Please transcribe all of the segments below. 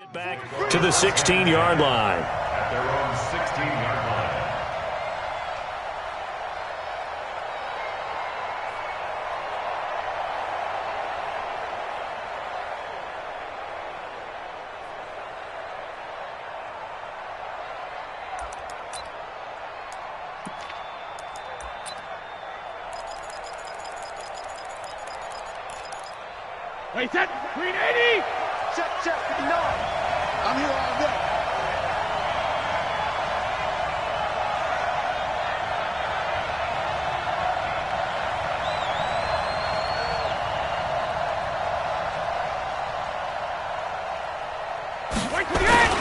Back to the 16-yard line. At their own 16-yard line. Wait, set, 380! Check, 59. I'm here all day. Wait to the end!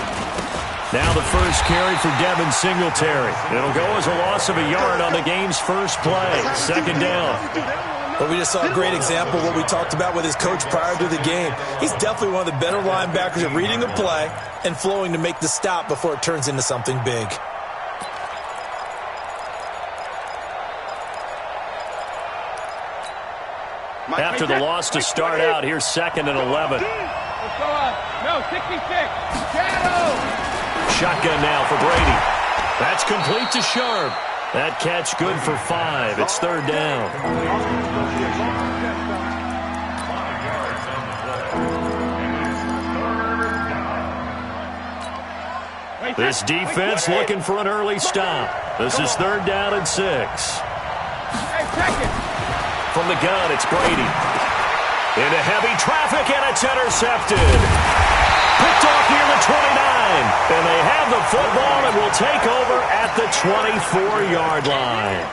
Now the first carry for Devin Singletary. It'll go as a loss of a yard on the game's first play. Second down. But we just saw a great example of what we talked about with his coach prior to the game. He's definitely one of the better linebackers at reading a play and flowing to make the stop before it turns into something big. After the loss to start out, here's 2nd and 11. Let's go up. No, 66. Shadow! Shotgun now for Brady. That's complete to Sharp. That catch good for 5. It's 3rd down. This defense looking for an early stop. This is 3rd down and 6. Hey, second. From the gun, it's Brady. Into heavy traffic, and it's intercepted. Picked off near the 29. And they have the football and will take over at the 24-yard line.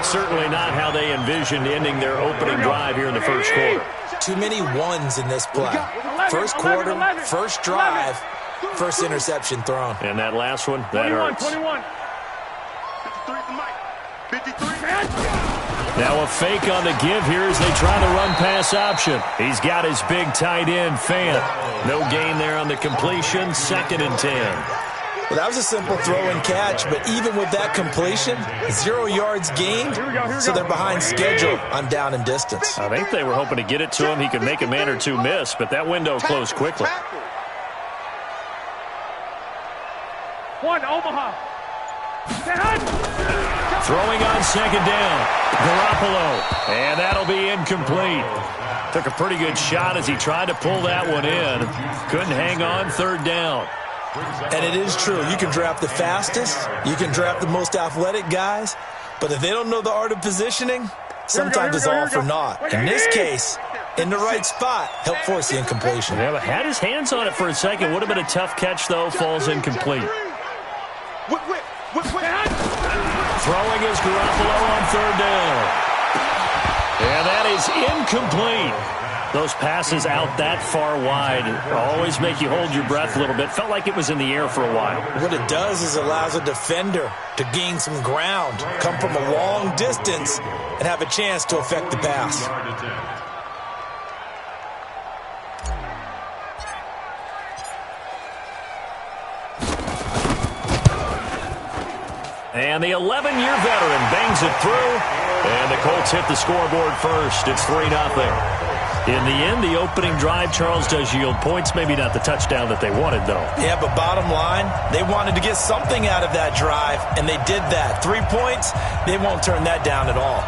Certainly not how they envisioned ending their opening drive here in the first quarter. Too many ones in this play. First quarter, first drive, first interception thrown. And that last one, that 21, hurts. 21. 53. Now a fake on the give here as they try the run-pass option. He's got his big tight end, Fant. No gain there on the completion, 2nd and 10. Well, that was a simple throw and catch, but even with that completion, 0 yards gained, so they're behind schedule on down and distance. I think they were hoping to get it to him. He could make a man or two miss, but that window closed quickly. One, Omaha. Throwing on 2nd down. Garoppolo. And that'll be incomplete. Took a pretty good shot as he tried to pull that one in. Couldn't hang on, 3rd down. And it is true. You can draft the fastest. You can draft the most athletic guys. But if they don't know the art of positioning, sometimes it's all for naught. In this case, in the right spot, helped force the incompletion. Yeah, but had his hands on it for a second. Would have been a tough catch, though. Falls incomplete. Throwing is Garoppolo on 3rd down. And that is incomplete. Those passes out that far wide always make you hold your breath a little bit. Felt like it was in the air for a while. What it does is allows a defender to gain some ground, come from a long distance, and have a chance to affect the pass. And the 11-year veteran bangs it through. And the Colts hit the scoreboard first. It's 3-0. In the end, the opening drive, Charles, does yield points. Maybe not the touchdown that they wanted, though. Yeah, but bottom line, they wanted to get something out of that drive, and they did that. 3 points, they won't turn that down at all.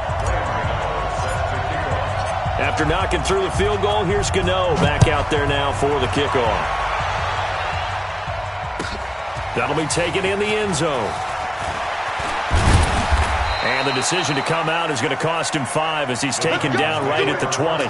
After knocking through the field goal, here's Gano back out there now for the kickoff. That'll be taken in the end zone. And the decision to come out is going to cost him 5 as he's taken down right at the 20.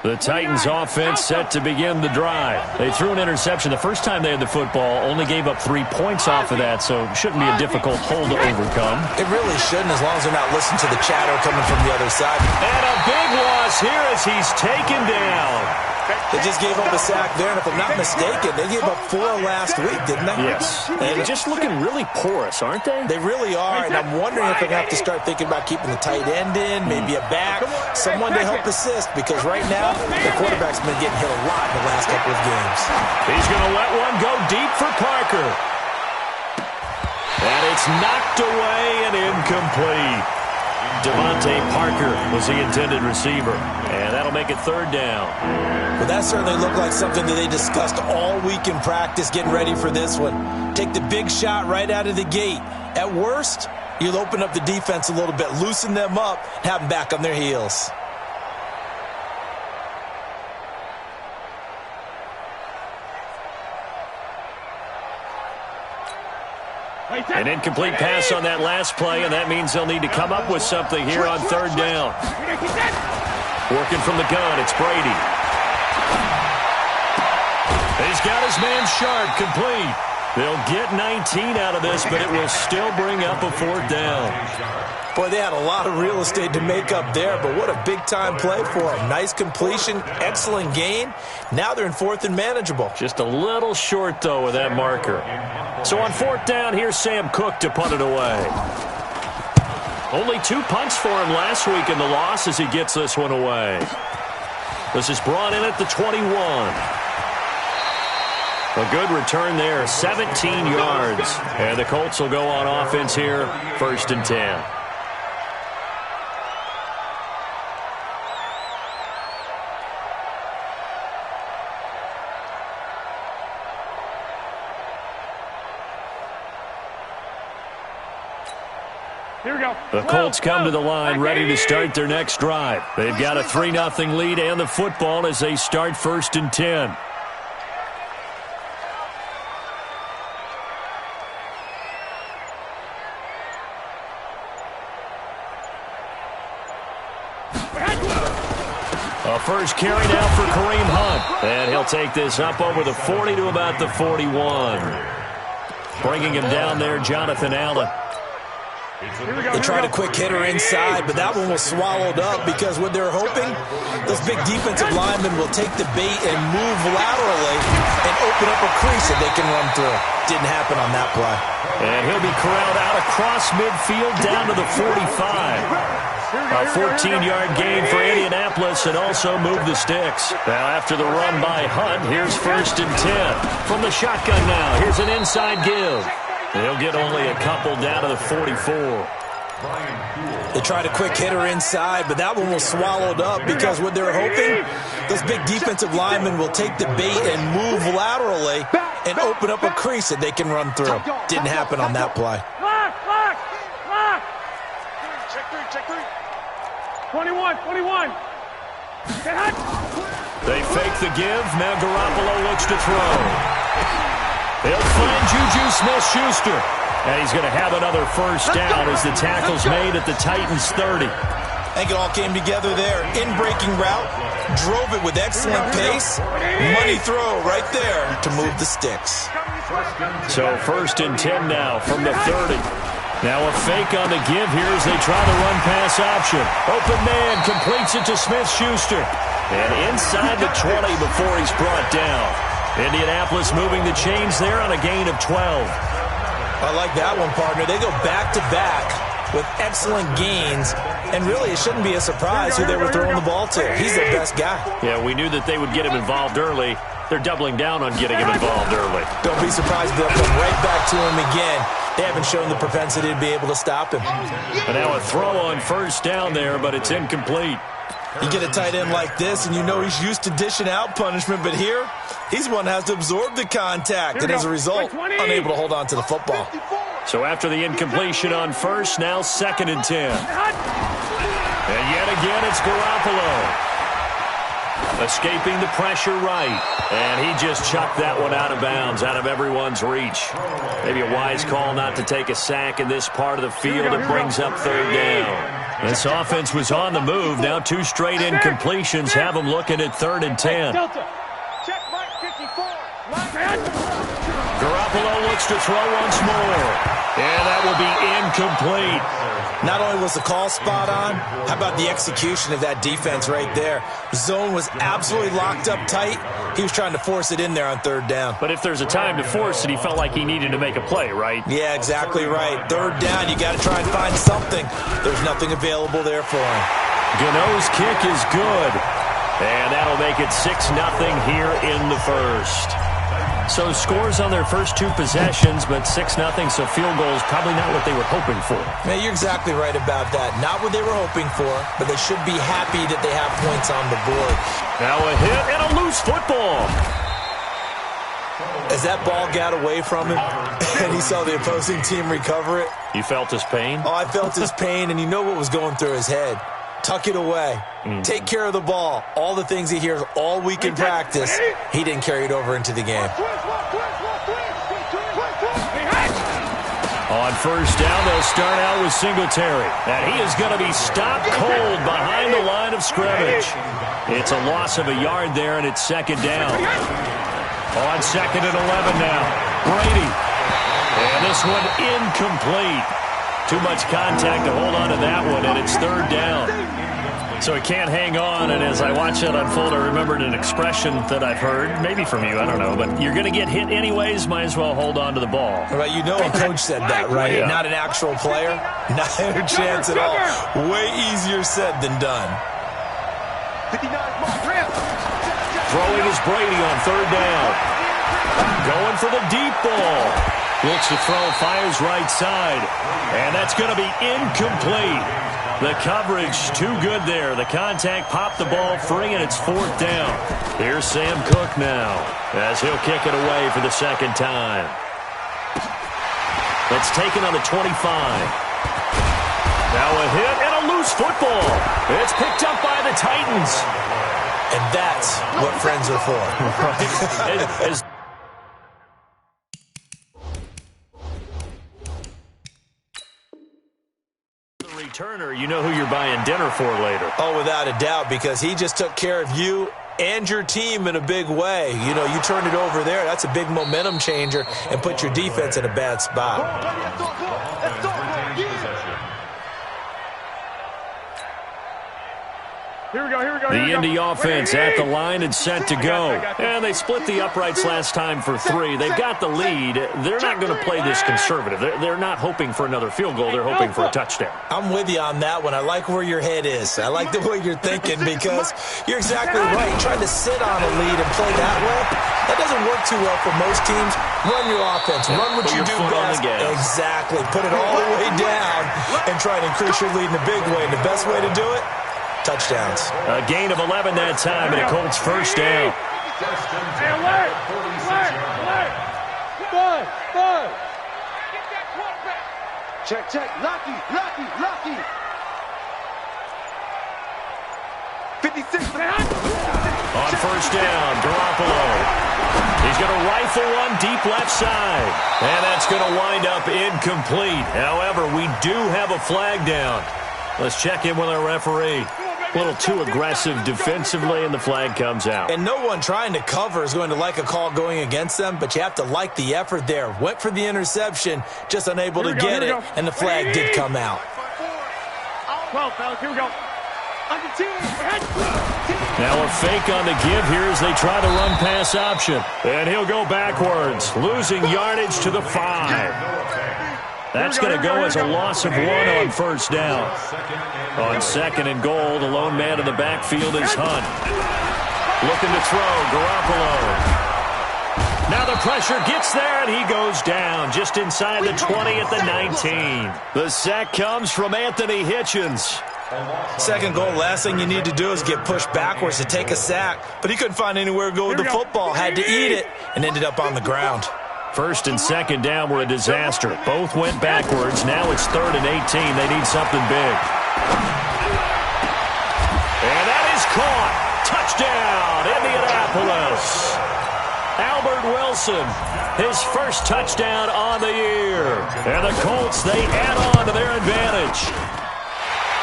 The Titans offense set to begin the drive. They threw an interception the first time they had the football, only gave up 3 points off of that, so shouldn't be a difficult hole to overcome. It really shouldn't, as long as they're not listening to the chatter coming from the other side. And a big loss here as he's taken down. They just gave up a sack there, and if I'm not mistaken, they gave up 4 last week, didn't they? Yes. And they're just looking really porous, aren't they? They really are, and I'm wondering if they're going to have to start thinking about keeping the tight end in, maybe a back, someone to help assist, because right now, the quarterback's been getting hit a lot in the last couple of games. He's going to let one go deep for Parker. And it's knocked away and incomplete. Devontae Parker was the intended receiver. And that'll make it 3rd down. Well, that certainly looked like something that they discussed all week in practice, getting ready for this one. Take the big shot right out of the gate. At worst, you'll open up the defense a little bit, loosen them up, have them back on their heels. An incomplete pass on that last play, and that means they'll need to come up with something here on 3rd down. Working from the gun, it's Brady. He's got his man sharp, complete. They'll get 19 out of this, but it will still bring up a 4th down. Boy, they had a lot of real estate to make up there, but what a big-time play for them. Nice completion, excellent gain. Now they're in 4th and manageable. Just a little short, though, with that marker. So on 4th down, here's Sam Cook to punt it away. Only 2 punts for him last week in the loss as he gets this one away. This is brought in at the 21. A good return there, 17 yards. And the Colts will go on offense here, 1st and 10. Here we go. The Colts come to the line ready to start their next drive. They've got a 3-0 lead and the football as they start 1st and 10. A first carry now for Kareem Hunt. And he'll take this up over the 40 to about the 41. Bringing him down there, Jonathan Allen. They tried a quick hitter inside, but that one was swallowed up because what they're hoping, those big defensive linemen will take the bait and move laterally and open up a crease that they can run through. Didn't happen on that play. And he'll be corralled out across midfield down to the 45. A 14-yard gain for Indianapolis and also move the sticks. Now after the run by Hunt, here's 1st and 10. From the shotgun now, here's an inside give. They'll get only a couple down to the 44. They tried a quick hitter inside, but that one was swallowed up because what they're hoping, those big defensive linemen will take the bait and move laterally and open up a crease that they can run through. Didn't happen on that play. Lock. Check 3. 21. Get hot. They fake the give. Now Garoppolo looks to throw. He'll find Juju Smith-Schuster. And he's going to have another first down as the tackle's made at the Titans 30. I think it all came together there. In-breaking route, drove it with excellent pace. Money throw right there to move the sticks. So 1st and 10 now from the 30. Now a fake on the give here as they try the run-pass option. Open man completes it to Smith-Schuster. And inside the 20 before he's brought down. Indianapolis moving the chains there on a gain of 12. I like that one, partner. They go back-to-back with excellent gains. And really, it shouldn't be a surprise who they were throwing the ball to. He's their best guy. Yeah, we knew that they would get him involved early. They're doubling down on getting him involved early. Don't be surprised if they'll come right back to him again. They haven't shown the propensity to be able to stop him. And now a throw on first down there, but it's incomplete. You get a tight end like this, and you know he's used to dishing out punishment, but here, he's one that has to absorb the contact, and as a result, unable to hold on to the football. So after the incompletion on first, now 2nd and 10. And yet again, it's Garoppolo. Escaping the pressure right. And he just chucked that one out of bounds, out of everyone's reach. Maybe a wise call not to take a sack in this part of the field. It brings up 3rd down. This offense was on the move. Now 2 straight incompletions have them looking at 3rd and 10. check, Mike 54. Garoppolo looks to throw once more. And that will be incomplete. Not only was the call spot on, how about the execution of that defense right there? Zone was absolutely locked up tight. He was trying to force it in there on third down. But if there's a time to force it, he felt like he needed to make a play, right? Yeah, exactly right. Third down, you got to try and find something. There's nothing available there for him. Gano's kick is good. And that'll make it 6-0 here in the first. So scores on their first two possessions, but 6-0, so field goal is probably not what they were hoping for. Man, you're exactly right about that. Not what they were hoping for, but they should be happy that they have points on the board. Now a hit and a loose football. As that ball got away from him, and he saw the opposing team recover it. You felt his pain? Oh, I felt his pain, and you know what was going through his head. Tuck it away. Take care of the ball. All the things he hears all week in practice, he didn't carry it over into the game. On first down, they'll start out with Singletary. And he is going to be stopped cold behind the line of scrimmage. It's a loss of a yard there, and it's second down. On second and 11 now. Brady. And this one incomplete. Too much contact to hold on to that one, and it's third down. So he can't hang on, and as I watch that unfold, I remembered an expression that I've heard, maybe from you, I don't know, but you're going to get hit anyways, might as well hold on to the ball. Right, you know a coach said that, right? Yeah. Not an actual player. Not a chance at all. Way easier said than done. 59 mark. Throwing is Brady on third down. Going for the deep ball. Looks to throw, fires right side. And that's going to be incomplete. The coverage too good there. The contact popped the ball free, and it's fourth down. Here's Sam Cook now as he'll kick it away for the second time. It's taken on the 25. Now a hit and a loose football. It's picked up by the Titans. And that's what friends are for. Right? Returner, you know who you're buying dinner for later. Oh, without a doubt, because he just took care of you and your team in a big way. You know, you turned it over there. That's a big momentum changer and put your defense in a bad spot. Here we go, here we go. The Indy offense at the line and set to go. And they split the uprights last time for 3. They've got the lead. They're not going to play this conservative. They're not hoping for another field goal. They're hoping for a touchdown. I'm with you on that one. I like where your head is. I like the way you're thinking because you're exactly right. Trying to sit on a lead and play that way, that doesn't work too well for most teams. Run your offense. Run what you do best. Exactly. Put it all the way down and try to increase your lead in a big way. And the best way to do it, touchdowns. A gain of 11 that time, and it Colts first down. Hey, alert! Alert! Bud! Check. Lucky. 56. On first down, Garoppolo. He's going to rifle one deep left side. And that's going to wind up incomplete. However, we do have a flag down. Let's check in with our referee. A little too aggressive defensively, and the flag comes out. And no one trying to cover is going to like a call going against them, but you have to like the effort there. Went for the interception, just unable to get it, and the flag did come out. 12, fellas, here we go. Now a fake on the give here as they try to run pass option. And he'll go backwards, losing yardage to the 5. That's going to go as a loss of 1 on first down. On second and goal, the lone man in the backfield is Hunt. Looking to throw, Garoppolo. Now the pressure gets there, and he goes down just inside the 20 at the 19. The sack comes from Anthony Hitchens. Second goal, last thing you need to do is get pushed backwards to take a sack. But he couldn't find anywhere to go with the football, had to eat it, and ended up on the ground. First and second down were a disaster. Both went backwards. Now it's third and 18. They need something big. And that is caught. Touchdown, Indianapolis. Albert Wilson, his first touchdown on the year. And the Colts, they add on to their advantage.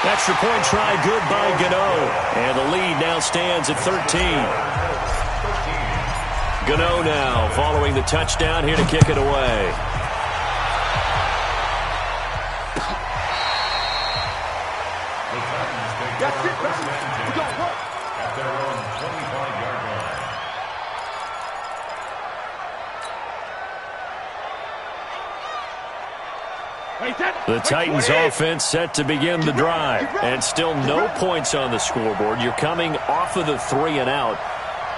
Extra point try good by Gano. And the lead now stands at 13. Gano now following the touchdown here to kick it away. That's it, baby. We're going to work. At their own 25-yard line. The Titans offense set to begin the drive. And still no points on the scoreboard. You're coming off of the 3 and out.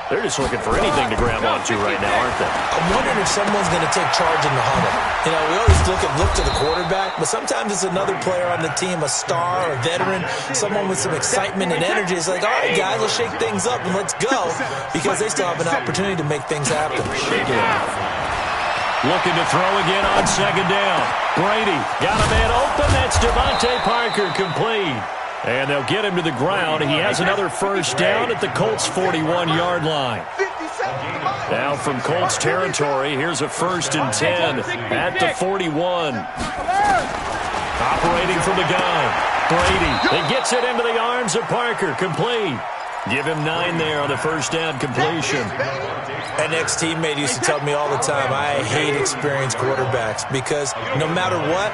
They're just looking for anything to grab onto right now, aren't they? I'm wondering if someone's going to take charge in the huddle. You know, we always look to the quarterback, but sometimes it's another player on the team, a star, a veteran, someone with some excitement and energy. It's like, all right, guys, let's shake things up and let's go, because they still have an opportunity to make things happen. Looking to throw again on second down. Brady got a man open. That's Devontae Parker, complete. And they'll get him to the ground. He has another first down at the Colts' 41-yard line. Now from Colts territory, here's a 1st and 10 at the 41. Operating from the gun. Brady, it gets it into the arms of Parker, complete. Give him 9 there on the first down completion. An ex-teammate used to tell me all the time, I hate experienced quarterbacks because no matter what,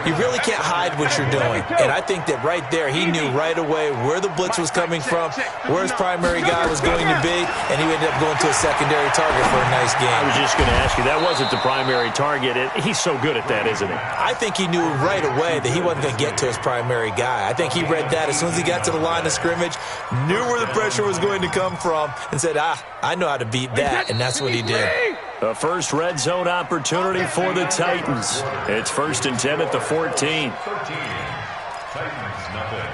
you really can't hide what you're doing. And I think that right there, he knew right away where the blitz was coming from, where his primary guy was going to be, and he ended up going to a secondary target for a nice game. I was just going to ask you, that wasn't the primary target. He's so good at that, isn't he? I think he knew right away that he wasn't going to get to his primary guy. I think he read that as soon as he got to the line of scrimmage, knew where the pressure was going to come from, and said, I know how to beat that, and that's what he did. The first red zone opportunity for the Titans. It's 1st and 10 at the 14. 13. Titans, nothing.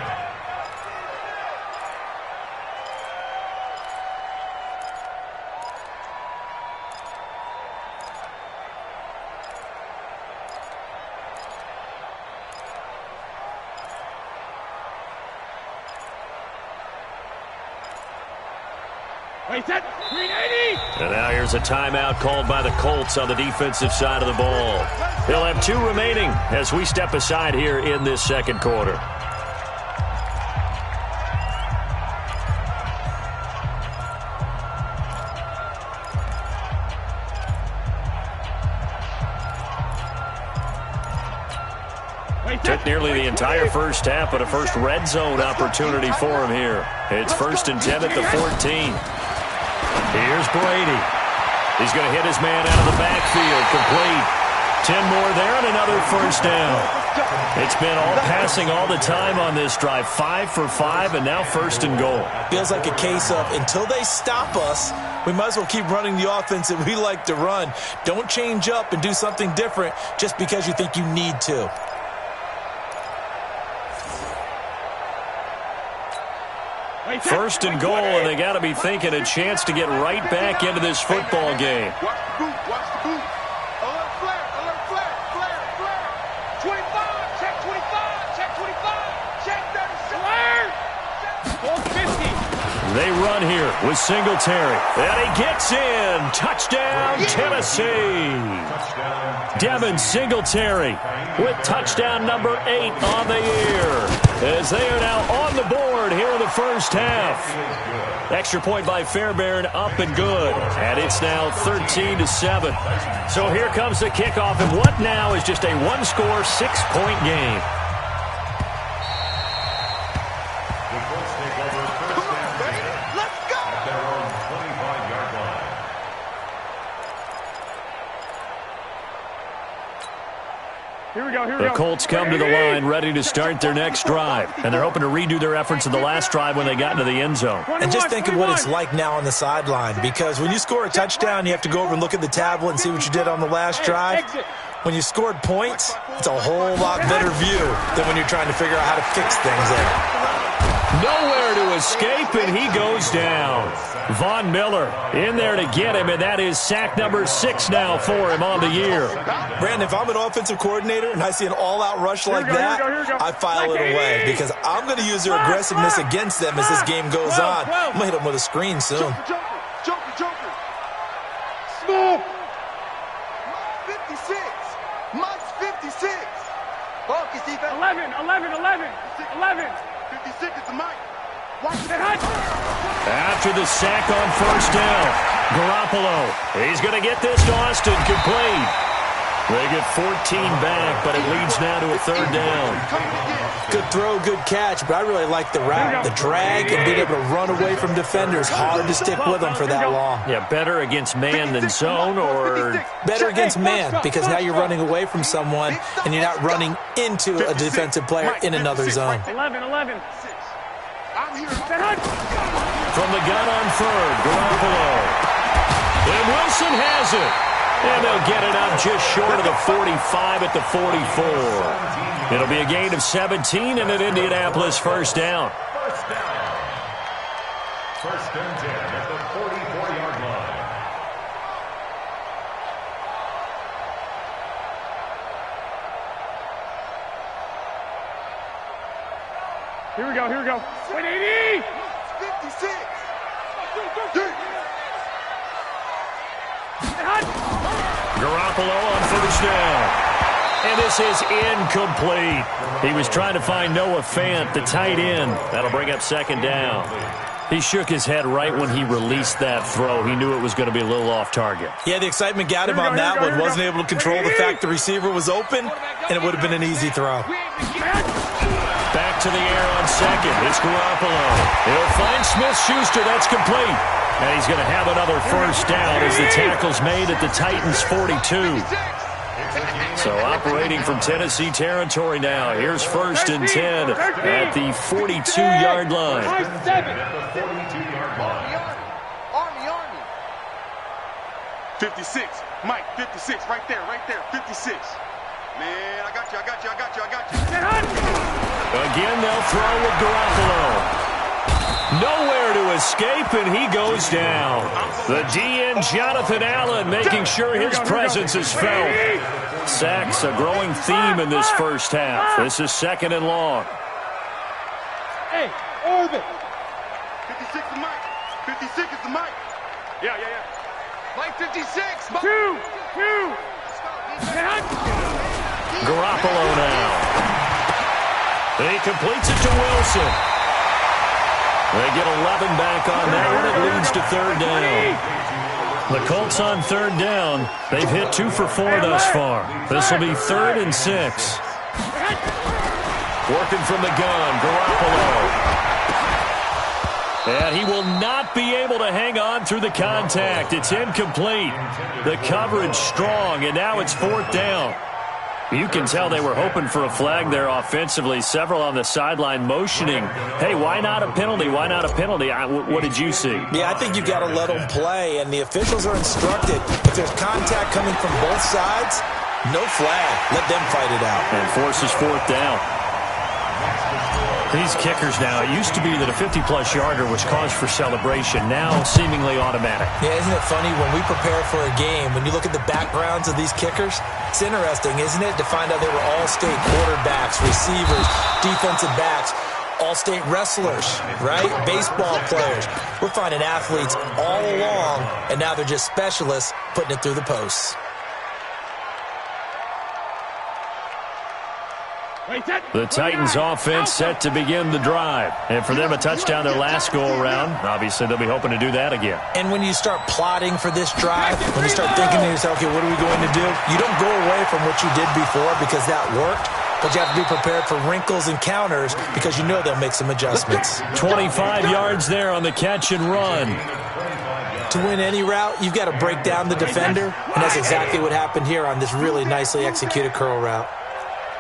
And now here's a timeout called by the Colts on the defensive side of the ball. They'll have 2 remaining as we step aside here in this second quarter. Took nearly the entire first half, but a first red zone opportunity for him here. It's 1st and 10 at the 14. Here's Brady. He's going to hit his man out of the backfield, complete. 10 more there and another first down. It's been all passing all the time on this drive. 5 for 5, and now 1st and goal. Feels like a case of until they stop us, we might as well keep running the offense that we like to run. Don't change up and do something different just because you think you need to. First and goal, and they got to be thinking a chance to get right back into this football game. Watch the boot, watch the boot. Alert flare, flare, flare. 25, check 25, check 25, check 37. Alert! 50. They run here with Singletary. And he gets in. Touchdown, Tennessee. Devin Singletary with touchdown number 8 on the year, as they are now on the board here in the first half. Extra point by Fairbairn, up and good. And it's now 13-7. So here comes the kickoff, and what now is just a one-score, 6-point game. The Colts come to the line ready to start their next drive, and they're hoping to redo their efforts in the last drive when they got into the end zone. And just think of what it's like now on the sideline, because when you score a touchdown, you have to go over and look at the tablet and see what you did on the last drive. When you scored points, it's a whole lot better view than when you're trying to figure out how to fix things there. Nowhere to escape, and he goes down. Von Miller in there to get him, and that is sack number 6 now for him on the year. Brandon, if I'm an offensive coordinator and I see an all-out rush like that, I file it away, because I'm going to use their aggressiveness against them as this game goes on. I'm going to hit them with a screen soon. Joker. Smooth. Mike's 56. Focus, defense. 11. 56 is the Mike. After the sack on first down, Garoppolo, he's going to get this to Austin, complete. They get 14 back, but it leads now to a third down. Good throw, good catch, but I really like the route. The drag and being able to run away from defenders, hard to stick with them for that long. Yeah, better against man than zone, or better against man, because now you're running away from someone and you're not running into a defensive player in another zone. 11. From the gun on third, Garoppolo. And Wilson has it. And they'll get it up just short of the 45 at the 44. It'll be a gain of 17 and an Indianapolis first down. First and 10 at the 44-yard line. Here we go. 180. 56. Garoppolo on first down. And this is incomplete. He was trying to find Noah Fant, the tight end. That'll bring up second down. He shook his head right when he released that throw. He knew it was going to be a little off target. Yeah, the excitement got him on that one. Wasn't able to control the fact the receiver was open, and it would have been an easy throw. Back to the air on second. It's Garoppolo. He'll find Smith-Schuster. That's complete. And he's going to have another first down as the tackle's made at the Titans' 42. So operating from Tennessee territory now. Here's first and 10 at the 42-yard line. Army. 56. Mike, 56. Right there. 56. Man, I got you. Again, they'll throw with Garoppolo. Nowhere to escape, and he goes down. The DN, Jonathan Allen, making sure his presence is felt. Sacks, a growing theme in this first half. This is second and long. Hey, orbit. 56 is Mike. 56 is the Mike. Yeah. Mike 56. Mike. Two. Garoppolo now. He completes it to Wilson. They get 11 back on that one. It leads to third down. The Colts on third down. They've hit 2 for 4 thus far. This will be 3rd and 6. Working from the gun, Garoppolo. And he will not be able to hang on through the contact. It's incomplete. The coverage strong, and now it's 4th down. You can tell they were hoping for a flag there offensively. Several on the sideline motioning, hey, why not a penalty? What did you see? Yeah, I think you've got to let them play, and the officials are instructed, if there's contact coming from both sides, no flag. Let them fight it out. And forces 4th down. These kickers now, it used to be that a 50-plus yarder was cause for celebration. Now seemingly automatic. Yeah, isn't it funny when we prepare for a game, when you look at the backgrounds of these kickers, it's interesting, isn't it, to find out they were all-state quarterbacks, receivers, defensive backs, all-state wrestlers, right? Baseball players. We're finding athletes all along, and now they're just specialists putting it through the posts. The Titans offense set to begin the drive. And for them, a touchdown their last go-around. Obviously, they'll be hoping to do that again. And when you start plotting for this drive, when you start thinking to yourself, okay, what are we going to do? You don't go away from what you did before because that worked. But you have to be prepared for wrinkles and counters because you know they'll make some adjustments. 25 yards there on the catch and run. To win any route, you've got to break down the defender. And that's exactly what happened here on this really nicely executed curl route.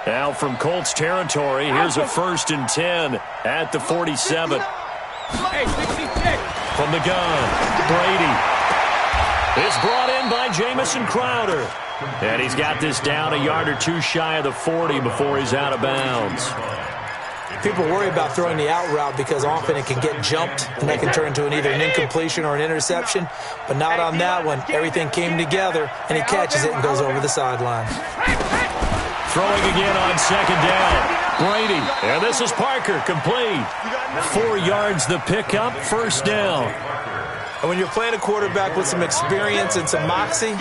Now from Colts territory, here's a 1st and 10 at the 47. From the gun, Brady. It's brought in by Jamison Crowder. And he's got this down a yard or 2 shy of the 40 before he's out of bounds. People worry about throwing the out route because often it can get jumped, and that can turn into either an incompletion or an interception. But not on that one. Everything came together, and he catches it and goes over the sideline. Throwing again on second down. Brady. And this is Parker, complete. 4 yards the pickup, 1st down. And when you're playing a quarterback with some experience and some moxie,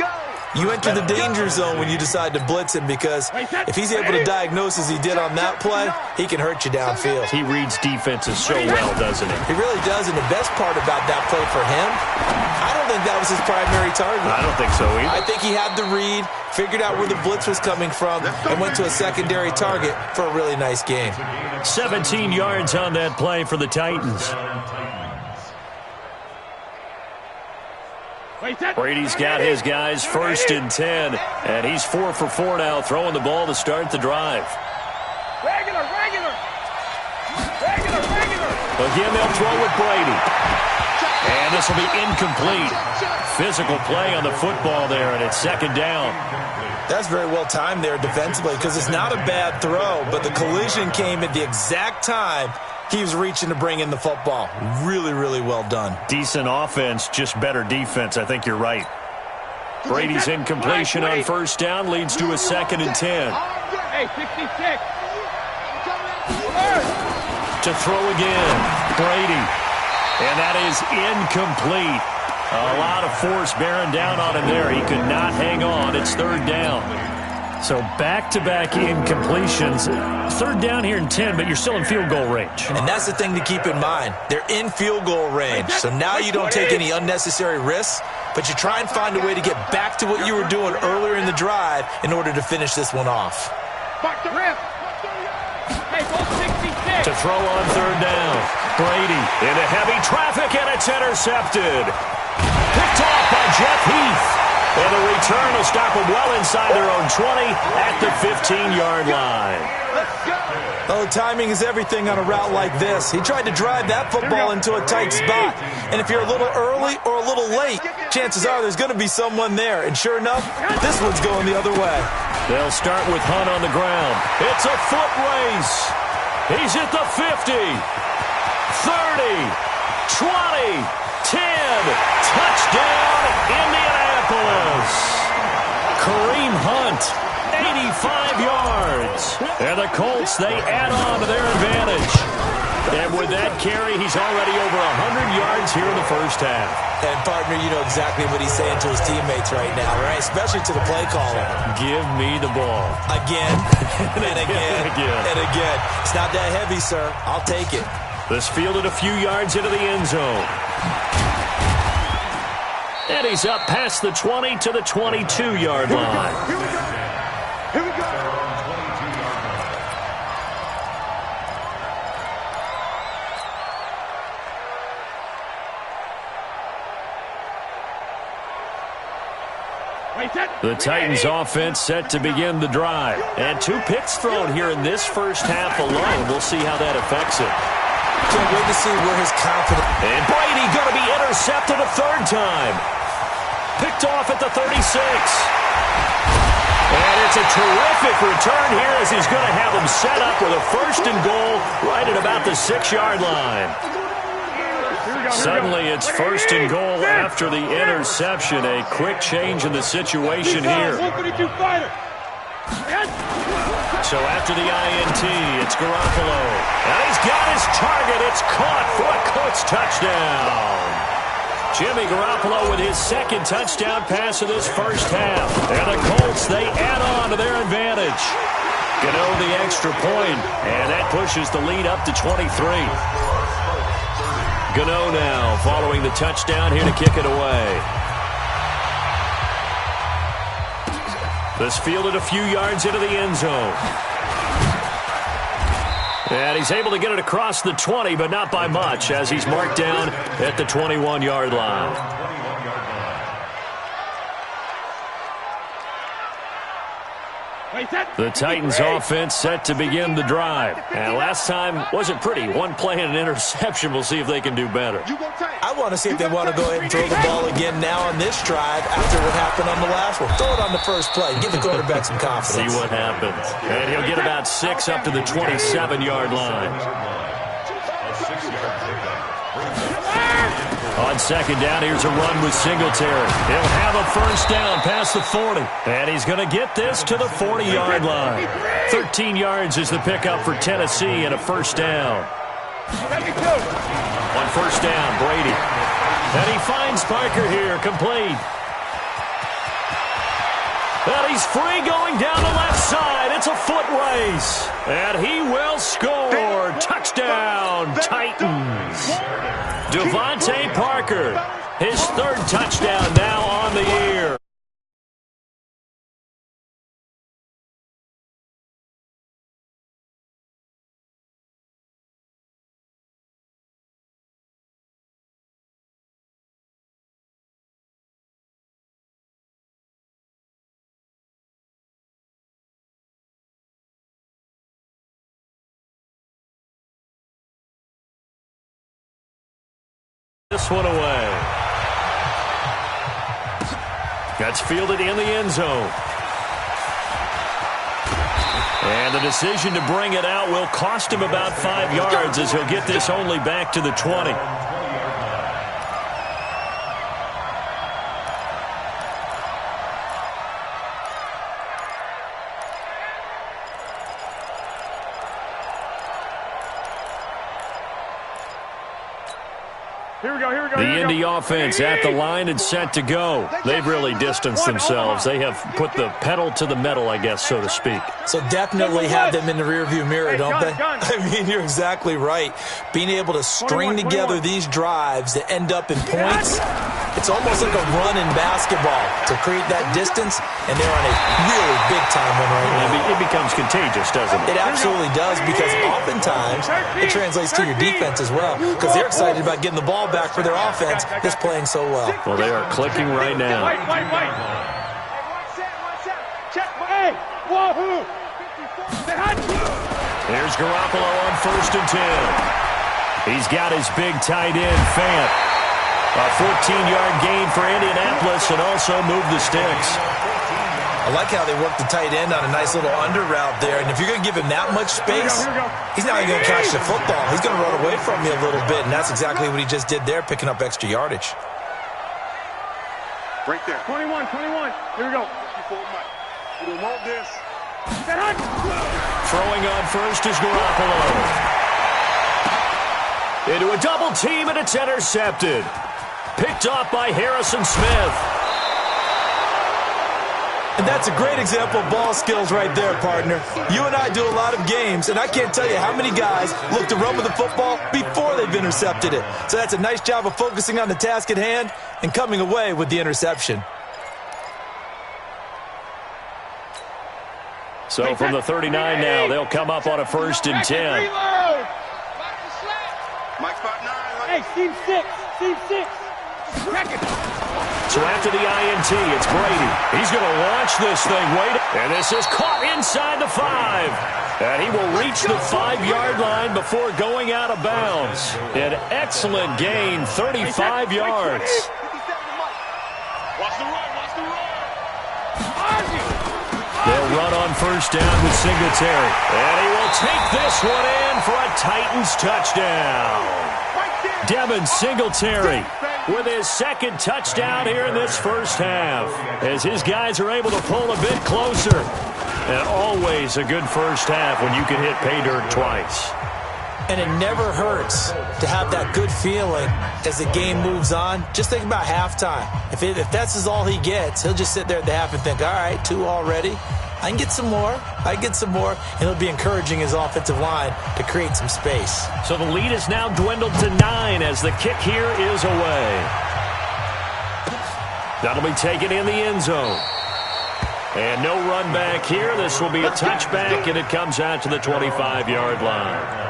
You enter the danger zone when you decide to blitz him because if he's able to diagnose as he did on that play, he can hurt you downfield. He reads defenses so well, doesn't he? He really does, and the best part about that play for him, I don't think that was his primary target. I don't think so either. I think he had the read, figured out where the blitz was coming from, and went to a secondary target for a really nice gain. 17 yards on that play for the Titans. Brady's got his guys 1st and 10, and he's 4 for 4 now, throwing the ball to start the drive. Regular. Again, they'll throw with Brady. And this will be incomplete. Physical play on the football there, and it's 2nd down. That's very well timed there defensively because it's not a bad throw, but the collision came at the exact time he was reaching to bring in the football. Really, really well done. Decent offense, just better defense. I think you're right. Brady's incompletion on 1st down leads to a 2nd and 10. Hey, 66. To throw again, Brady. And that is incomplete. A lot of force bearing down on him there. He could not hang on. It's 3rd down. So back-to-back incompletions. 3rd down here in 10, but you're still in field goal range. And that's the thing to keep in mind. They're in field goal range. So now you don't take any unnecessary risks, but you try and find a way to get back to what you were doing earlier in the drive in order to finish this one off. To throw on 3rd down. Brady into heavy traffic, and it's intercepted. Picked off by Jeff Heath. And the return will stop them well inside their own 20 at the 15-yard line. Oh, timing is everything on a route like this. He tried to drive that football into a tight spot. And if you're a little early or a little late, chances are there's going to be someone there. And sure enough, this one's going the other way. They'll start with Hunt on the ground. It's a foot race. He's at the 50, 30, 20, 10. Touchdown, Indianapolis. Kareem Hunt, 85 yards. And the Colts, they add on to their advantage. And with that carry, he's already over 100 yards here in the 1st half. And, partner, you know exactly what he's saying to his teammates right now, right? Especially to the play caller. Give me the ball. Again, and again, and again. It's not that heavy, sir. I'll take it. This fielded a few yards into the end zone. And he's up past the 20 to the 22-yard line. Here we go. The Titans offense set to begin the drive. And 2 picks thrown here in this 1st half alone. We'll see how that affects it. Can't wait to see where his confidence... And Brady going to be intercepted a 3rd time. Picked off at the 36. And it's a terrific return here as he's going to have them set up with a 1st and goal right at about the 6-yard line. Suddenly it's 1st and goal after the interception. A quick change in the situation here. So after the INT, it's Garoppolo. And he's got his target. It's caught for a Colts touchdown. Jimmy Garoppolo with his 2nd touchdown pass of this 1st half. And the Colts, they add on to their advantage. Gano the extra point, and that pushes the lead up to 23. Gano now following the touchdown here to kick it away. This fielded a few yards into the end zone. And he's able to get it across the 20, but not by much, as he's marked down at the 21-yard line. The Titans offense set to begin the drive. And last time wasn't pretty. One play and an interception. We'll see if they can do better. I want to see if they want to go ahead and throw the ball again now on this drive after what happened on the last one. Throw it on the first play. Give the quarterback some confidence. See what happens. And he'll get about 6 up to the 27-yard line. On 2nd down, here's a run with Singletary. He'll have a 1st down past the 40. And he's going to get this to the 40-yard line. 13 yards is the pickup for Tennessee and a 1st down. On 1st down, Brady. And he finds Parker here, complete. He's free going down the left side. It's a foot race. And he will score. Touchdown, Titans. Devontae Parker, his third touchdown now on the year. This one away. That's fielded in the end zone. And the decision to bring it out will cost him about 5 yards as he'll get this only back to the 20. The Indy offense at the line and set to go. They've really distanced themselves. They have put the pedal to the metal, I guess, so to speak. So definitely have them in the rearview mirror, don't they? I mean, you're exactly right. Being able to string together these drives that end up in points, it's almost like a run in basketball to create that distance, and they're on a really big-time one right now. It becomes contagious, doesn't it? It absolutely does, because oftentimes it translates to your defense as well, because they're excited about getting the ball back for their offense that's playing so well. Well, they are clicking right now. Here's Garoppolo on 1st and 10. He's got his big tight end, Fant. A 14-yard gain for Indianapolis and also moved the sticks. I like how they work the tight end on a nice little under route there. And if you're going to give him that much space, he's not even going to catch the football. He's going to run away from me a little bit, and that's exactly what he just did there, picking up extra yardage. Right there. 21. Here we go. You don't want this. Throwing on first is Garoppolo. Into a double team, and it's intercepted. Picked off by Harrison Smith. And that's a great example of ball skills right there, partner. You and I do a lot of games, and I can't tell you how many guys look to run with the football before they've intercepted it. So that's a nice job of focusing on the task at hand and coming away with the interception. So from the 39 now, they'll come up on a 1st and 10. Mike spot 9. Hey, team 6. So after the INT, it's Brady. He's going to launch this thing. Wait. And this is caught inside the 5. And he will reach the 5-yard line before going out of bounds. An excellent gain, 35 yards. Watch the run. They'll run on 1st down with Singletary. And he will take this one in for a Titans touchdown. Devin Singletary with his 2nd touchdown here in this first half, as his guys are able to pull a bit closer. And always a good first half when you can hit pay dirt twice. And it never hurts to have that good feeling as the game moves on. Just think about halftime. If that's all he gets, he'll just sit there at the half and think, all right, 2 already. I can get some more. And he'll be encouraging his offensive line to create some space. So the lead is now dwindled to 9 as the kick here is away. That'll be taken in the end zone. And no run back here. This will be a touchback, and it comes out to the 25-yard line.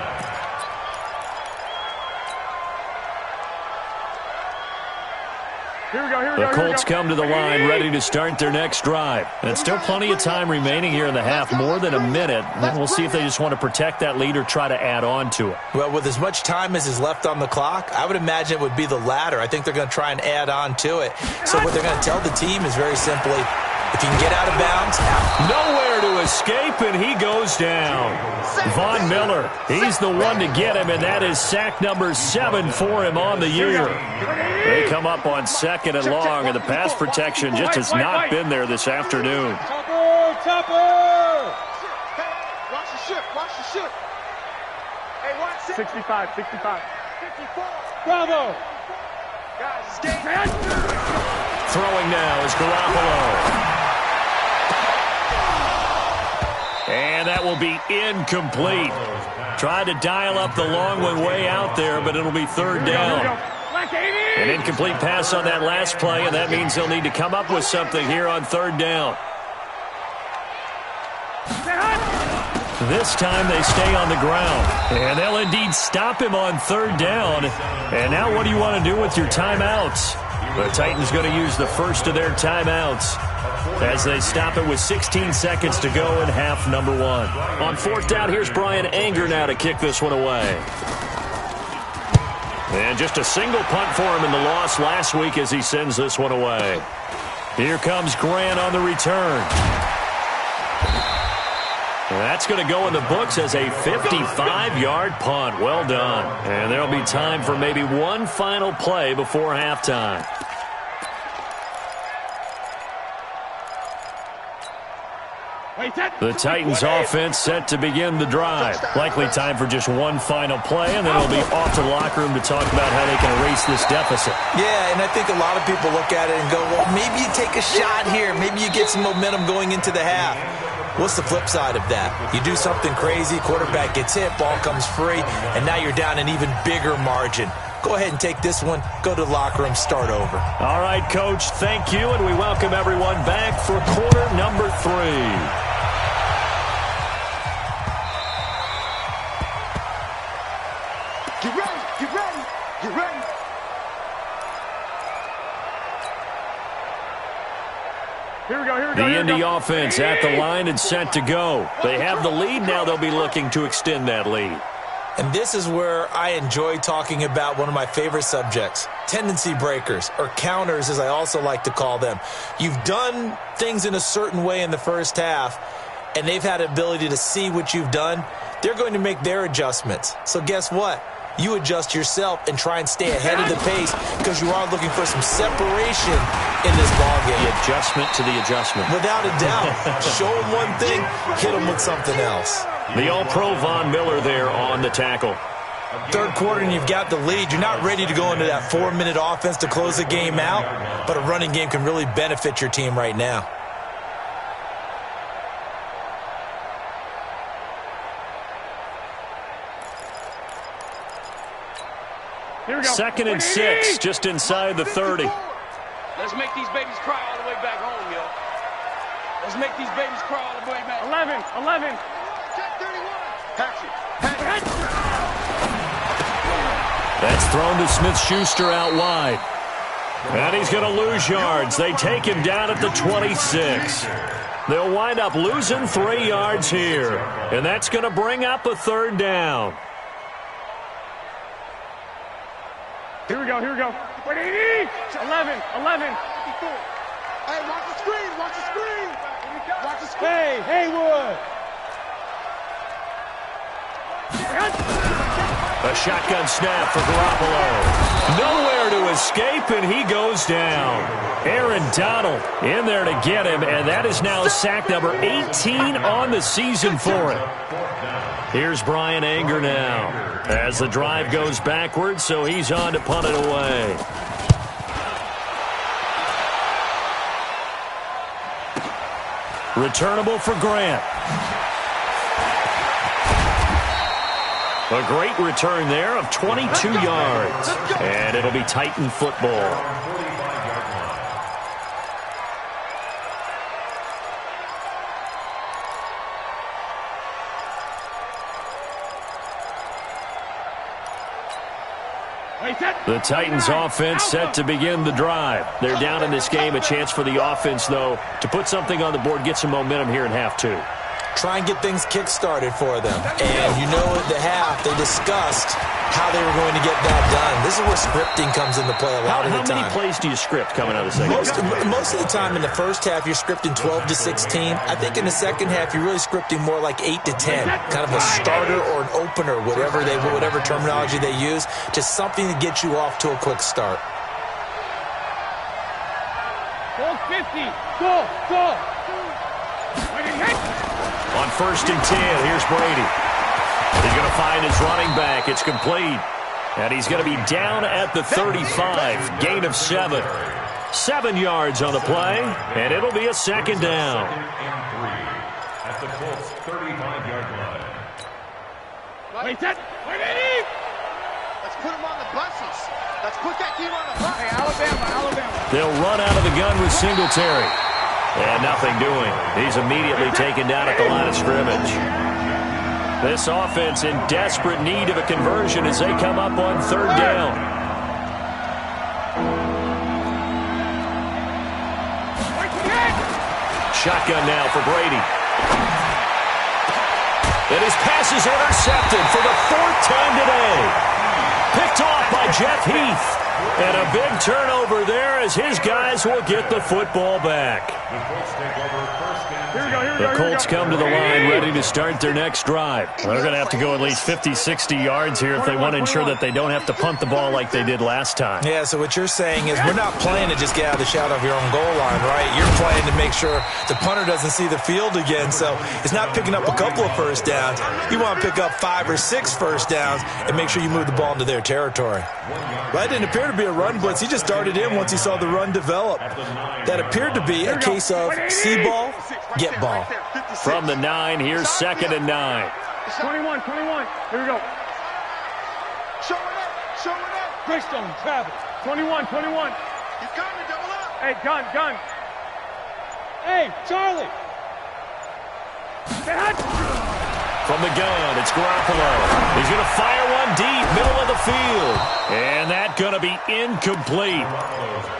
The Colts come to the line ready to start their next drive. And still plenty of time remaining here in the half, more than a minute. And we'll see if they just want to protect that lead or try to add on to it. Well, with as much time as is left on the clock, I would imagine it would be the latter. I think they're going to try and add on to it. So what they're going to tell the team is very simply, if you can get out of bounds. Nowhere to escape, and he goes down. Von Miller, he's the one to get him, and that is sack number 7 for him on the year. They come up on 2nd and long, and the pass protection just has not been there this afternoon. Topper! Watch the ship. Hey, watch it. 65. 54. Bravo! Guys, it's game. Throwing now is Garoppolo. And that will be incomplete. Tried to dial up the long one way out there, but it'll be third down. An incomplete pass on that last play, and that means they'll need to come up with something here on third down. This time they stay on the ground, and they'll indeed stop him on third down. And now what do you want to do with your timeouts? The Titans going to use the first of their timeouts as they stop it with 16 seconds to go in half number one. On fourth down, here's Brian Anger now to kick this one away. And just a single punt for him in the loss last week as he sends this one away. Here comes Grant on the return. And that's going to go in the books as a 55-yard punt. Well done. And there'll be time for maybe one final play before halftime. The Titans offense set to begin the drive. Likely time for just one final play, and then it'll be off to the locker room to talk about how they can erase this deficit. Yeah, and I think a lot of people look at it and go, well, maybe you take a shot here. Maybe you get some momentum going into the half. What's the flip side of that? You do something crazy, quarterback gets hit, ball comes free, and now you're down an even bigger margin. Go ahead and take this one, go to the locker room, start over. All right, Coach, thank you, and we welcome everyone back for quarter number 3. Get ready, get ready, get ready. Here we go. The Indy offense at the line and set to go. They have the lead. Now they'll be looking to extend that lead. And this is where I enjoy talking about one of my favorite subjects, tendency breakers, or counters as I also like to call them. You've done things in a certain way in the first half, and they've had the ability to see what you've done. They're going to make their adjustments. So guess what? You adjust yourself and try and stay ahead of the pace because you are looking for some separation in this ballgame. The adjustment to the adjustment. Without a doubt. Show them one thing, hit them with something else. The All-Pro Von Miller there on the tackle. Third quarter and you've got the lead. You're not ready to go into that 4-minute offense to close the game out, but a running game can really benefit your team right now. Here we go. 2nd and 6, just inside the 30. Let's make these babies cry all the way back home, yo. Let's make these babies cry all the way back. 11. Check 31. Hatchet. That's thrown to Smith-Schuster out wide. And he's going to lose yards. They take him down at the 26. They'll wind up losing 3 yards here. And that's going to bring up a third down. Here we go. 11. Hey, watch the screen. Watch the screen. Hey, Haywood. A shotgun snap for Garoppolo. Nowhere to escape, and he goes down. Aaron Donald in there to get him, and that is now sack number 18 on the season for him. Here's Brian Anger now as the drive goes backwards, so he's on to punt it away. Returnable for Grant. A great return there of 22 yards. And it'll be Titan football. The Titans offense set to begin the drive. They're down in this game. A chance for the offense, though, to put something on the board, get some momentum here in half 2. Try and get things kick-started for them. And you know at the half, they discussed how they were going to get that done. This is where scripting comes into play a lot of the time. How many plays do you script coming out of the second half? Most of the time in the first half, you're scripting 12 to 16. I think in the second half, you're really scripting more like 8 to 10. Kind of a starter or an opener, whatever terminology they use. Just something to get you off to a quick start. 50. Go. On 1st and 10, here's Brady. He's going to find his running back. It's complete. And he's going to be down at the 35. Gain of 7. 7 yards on the play, and it'll be a second down. at the Colts' 35-yard line. Wait, that. Wait, Eddie. Let's put them on the buses. Let's put that team on the bus. Hey, Alabama. They'll run out of the gun with Singletary. And nothing doing. He's immediately taken down at the line of scrimmage. This offense in desperate need of a conversion as they come up on third down. Shotgun now for Brady. And his pass is intercepted for the fourth time today. Picked off by Jeff Heath. And a big turnover there as his guys will get the football back. The Colts come to the line ready to start their next drive. They're going to have to go at least 50, 60 yards here if they want to ensure that they don't have to punt the ball like they did last time. Yeah, so what you're saying is we're not playing to just get out of the shadow of your own goal line, right? You're playing to make sure the punter doesn't see the field again. So it's not picking up a couple of first downs. You want to pick up 5 or 6 first downs and make sure you move the ball into their territory. That didn't appear to be a run blitz. He just darted in once he saw the run develop. That appeared to be a case of see ball, get ball. From the 9, here's 2nd and 9. 21. Here we go. Show it up. Greystone, Travis. 21. You got me, double up. Hey, gun. Hey, Charlie. From the gun, it's Garoppolo. He's going to fire one deep, middle of the field. And that's going to be incomplete.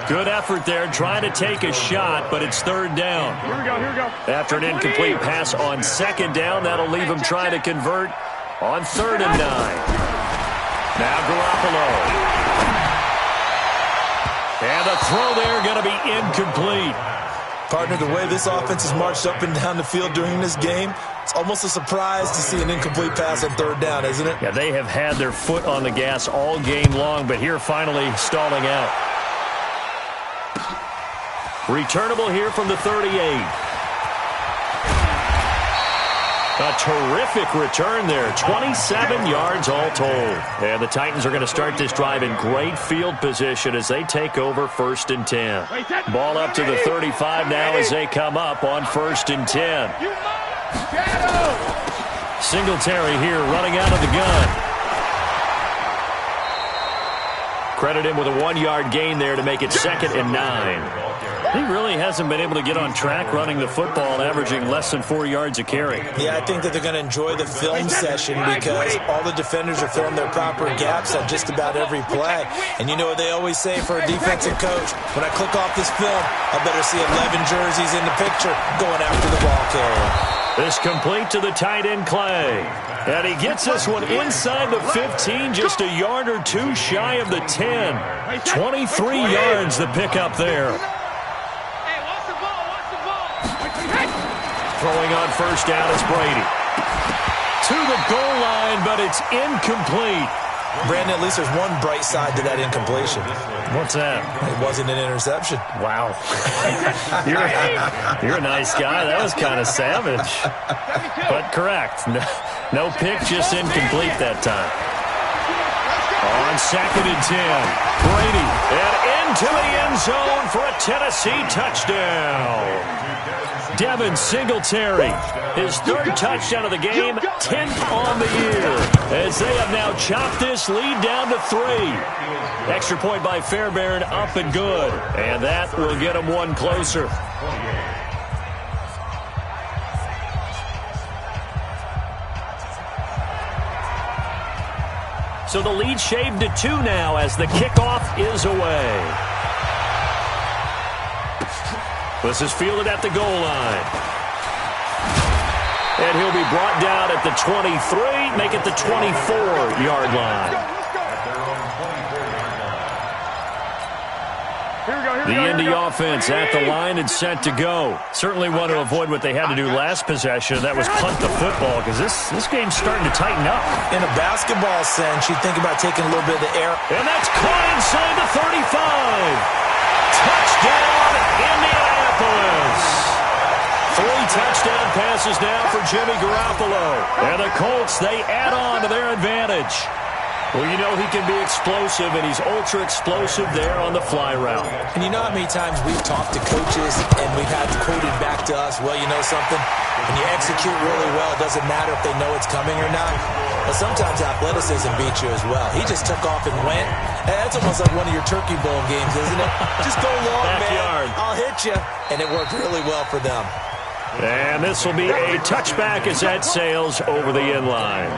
Good effort there, trying to take a shot, but it's third down. Here we go. After an incomplete pass on 2nd down, that'll leave him trying to convert on 3rd and 9. Now Garoppolo. And the throw there going to be incomplete. Partner, the way this offense has marched up and down the field during this game, it's almost a surprise to see an incomplete pass on 3rd down, isn't it? Yeah, they have had their foot on the gas all game long, but here finally stalling out. Returnable here from the 38. A terrific return there. 27 yards all told. And the Titans are going to start this drive in great field position as they take over 1st and 10. Ball up to the 35 now as they come up on 1st and 10. Singletary here running out of the gun. Credit him with a 1-yard gain there to make it 2nd and 9. He really hasn't been able to get on track running the football, averaging less than 4 yards a carry. Yeah, I think that they're going to enjoy the film session because all the defenders are filling their proper gaps on just about every play. And you know what they always say for a defensive coach? When I click off this film, I better see 11 jerseys in the picture going after the ball carrier. This complete to the tight end, Clay. And he gets this one inside the 15, just a yard or 2 shy of the 10. 23 yards the pickup there. Throwing on 1st down is Brady. To the goal line, but it's incomplete. Brandon, at least there's one bright side to that incompletion. What's that? It wasn't an interception. Wow. You're a nice guy. That was kind of savage. But correct. No pick, just incomplete that time. On 2nd and 10. Brady. And into the end zone for a Tennessee touchdown. Devin Singletary, his 3rd touchdown of the game, 10th on the year, as they have now chopped this lead down to 3. Extra point by Fairbairn, up and good, and that will get them one closer. So the lead shaved to 2 now as the kickoff is away. This is fielded at the goal line. And he'll be brought down at the 23, make it the 24-yard line. The Indy offense at the line and set to go. Certainly want to avoid what they had to do last possession. That was punt the football because this game's starting to tighten up. In a basketball sense, you think about taking a little bit of the air. And that's caught inside the 35. Touchdown, Indianapolis. 3 touchdown passes now for Jimmy Garoppolo. And the Colts, they add on to their advantage. Well, you know he can be explosive, and he's ultra-explosive there on the fly route. And you know how many times we've talked to coaches and we've had quoted back to us this. Well, you know something? When you execute really well, it doesn't matter if they know it's coming or not. But sometimes athleticism beats you as well. He just took off and went. That's almost like one of your Turkey Bowl games, isn't it? Just go long, Backyard. man. I'll hit you. And it worked really well for them. And this will be a touchback as that sails over the end line.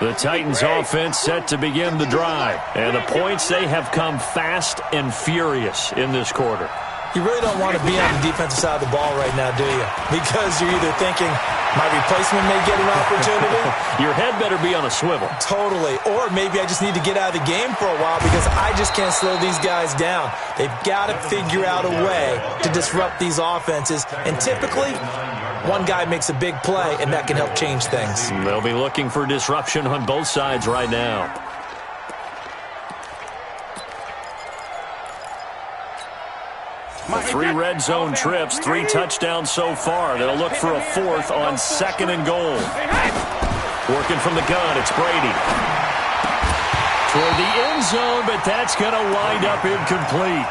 The Titans offense set to begin the drive. And the points, they have come fast and furious in this quarter. You really don't want to be on the defensive side of the ball right now, do you? Because you're either thinking, my replacement may get an opportunity. Your head better be on a swivel. Totally. Or maybe I just need to get out of the game for a while because I just can't slow these guys down. They've got to figure out a way to disrupt these offenses. And typically, one guy makes a big play, and that can help change things. They'll be looking for disruption on both sides right now. Three red zone trips, 3 touchdowns so far. They'll look for a 4th on 2nd and goal. Working from the gun, it's Brady. Toward the end zone, but that's going to wind up incomplete.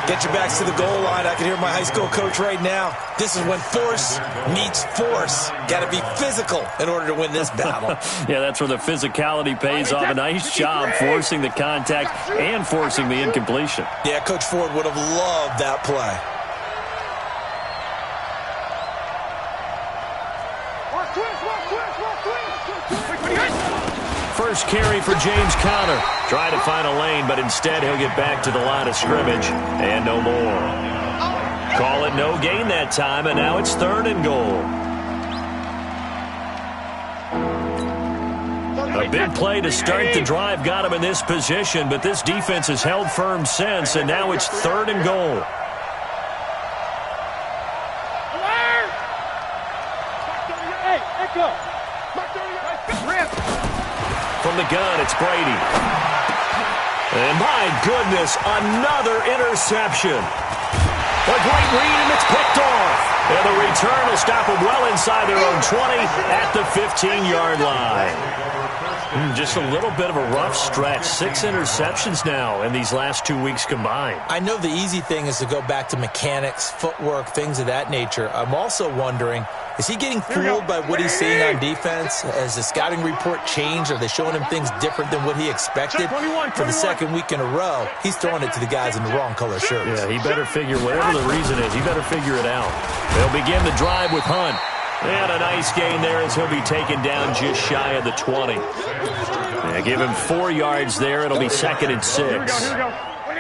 Get your backs to the goal line. I can hear my high school coach right now. This is when force meets force. Got to be physical in order to win this battle. Yeah, that's where the physicality pays off. A nice job forcing the contact and forcing the incompletion. Yeah, Coach Ford would have loved that play. First carry for James Conner. Trying to find a lane, but instead he'll get back to the line of scrimmage and no more. Call it no gain that time, and now it's 3rd and goal. A big play to start the drive got him in this position, but this defense has held firm since, and now it's 3rd and goal. From the gun, it's Brady. And my goodness, another interception. A great read, and it's picked off. And the return will stop them well inside their own 20 at the 15-yard line. Just a little bit of a rough stretch. 6 interceptions now in these last 2 weeks combined. I know the easy thing is to go back to mechanics, footwork, things of that nature. I'm also wondering, is he getting fooled by what he's seeing on defense? Has the scouting report changed? Are they showing him things different than what he expected? For the 2nd week in a row, he's throwing it to the guys in the wrong color shirts. Yeah, he better figure, whatever the reason is, he better figure it out. They'll begin the drive with Hunt. And a nice gain there as he'll be taken down just shy of the 20. Yeah, give him 4 yards there. It'll be 2nd and 6.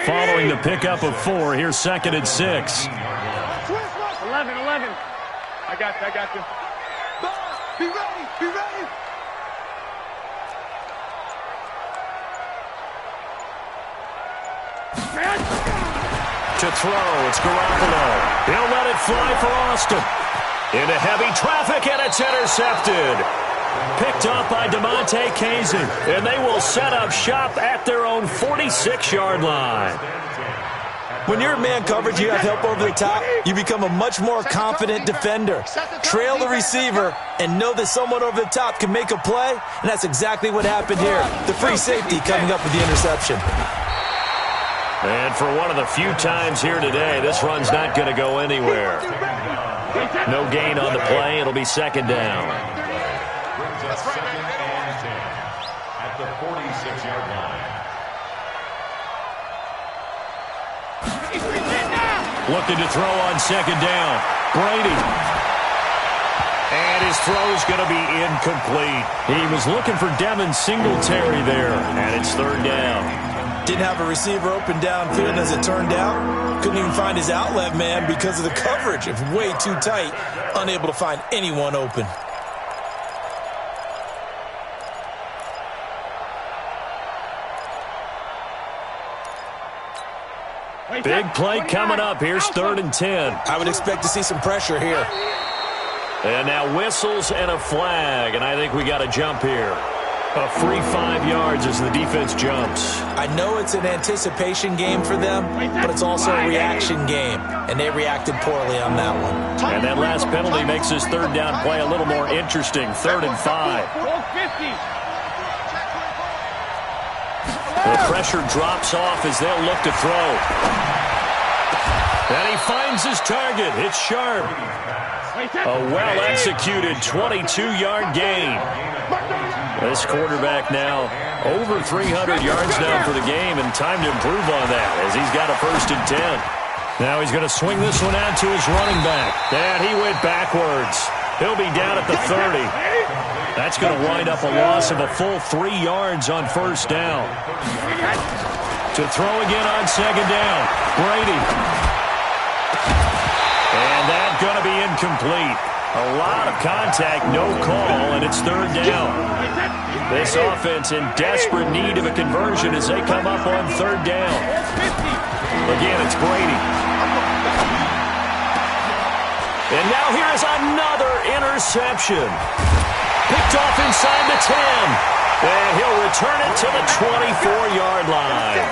Following the pickup of 4, here's 2nd and 6. 11. I got you. Be ready, be ready. To throw, it's Garoppolo. He'll let it fly for Austin. Into heavy traffic, and it's intercepted. Picked up by DeMonte Kazin, and they will set up shop at their own 46-yard line. When you're in man coverage, you have help over the top, you become a much more confident defender. Trail the receiver and know that someone over the top can make a play, and that's exactly what happened here. The free safety coming up with the interception. And for one of the few times here today, this run's not going to go anywhere. No gain on the play. It'll be 2nd down. At the 46-yard line. Looking to throw on 2nd down. Brady. And his throw's going to be incomplete. He was looking for Devin Singletary there, and it's 3rd down. Didn't have a receiver open downfield as it turned out. Couldn't even find his outlet man because of the coverage. It was way too tight. Unable to find anyone open. Big play coming up. Here's 3rd and 10. I would expect to see some pressure here. And now whistles and a flag, and I think we got a jump here. A free 5 yards as the defense jumps. I know it's an anticipation game for them, but it's also a reaction game, and they reacted poorly on that one. And that last penalty makes this 3rd down play a little more interesting. 3rd and 5. The pressure drops off as they'll look to throw. And he finds his target. It's sharp. A well-executed 22-yard gain. This quarterback now over 300 yards now for the game, and time to improve on that as he's got a 1st and 10. Now he's going to swing this one out to his running back. And he went backwards. He'll be down at the 30. That's going to wind up a loss of a full 3 yards on 1st down. To throw again on 2nd down. Brady. And that's going to be incomplete. A lot of contact, no call, and it's 3rd down. This offense in desperate need of a conversion as they come up on 3rd down. Again, it's Brady. And now here is another interception. Picked off inside the 10. And he'll return it to the 24-yard line.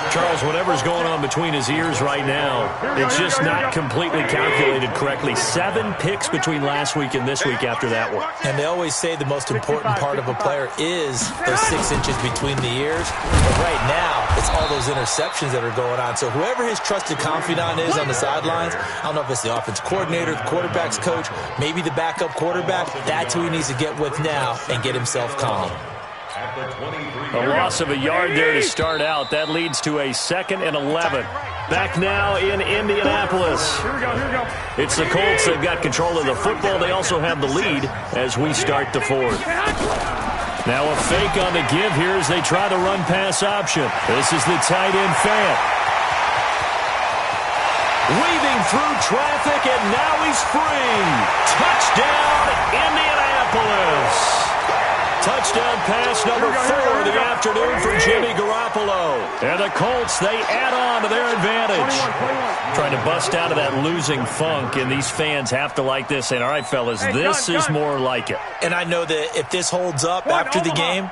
Charles, whatever's going on between his ears right now, it's just not completely calculated correctly. 7 picks between last week and this week after that one. And they always say the most important part of a player is those 6 inches between the ears. But right now, it's all those interceptions that are going on. So whoever his trusted confidant is on the sidelines, I don't know if it's the offense coordinator, the quarterback's coach, maybe the backup quarterback, that's who he needs to get with now and get himself calm. A loss of a yard there to start out. That leads to a 2nd and 11. Back now in Indianapolis. Here we go. It's the Colts. They've got control of the football. They also have the lead as we start the 4th. Now a fake on the give here as they try the run-pass option. This is the tight end Fant. Weaving through traffic, and now he's free. Touchdown, Indianapolis. Touchdown pass number 4 of the afternoon for Jimmy Garoppolo. And the Colts, they add on to their advantage. Trying to bust out of that losing funk, and these fans have to like this. And all right, fellas, this is more like it. And I know that if this holds up after the game,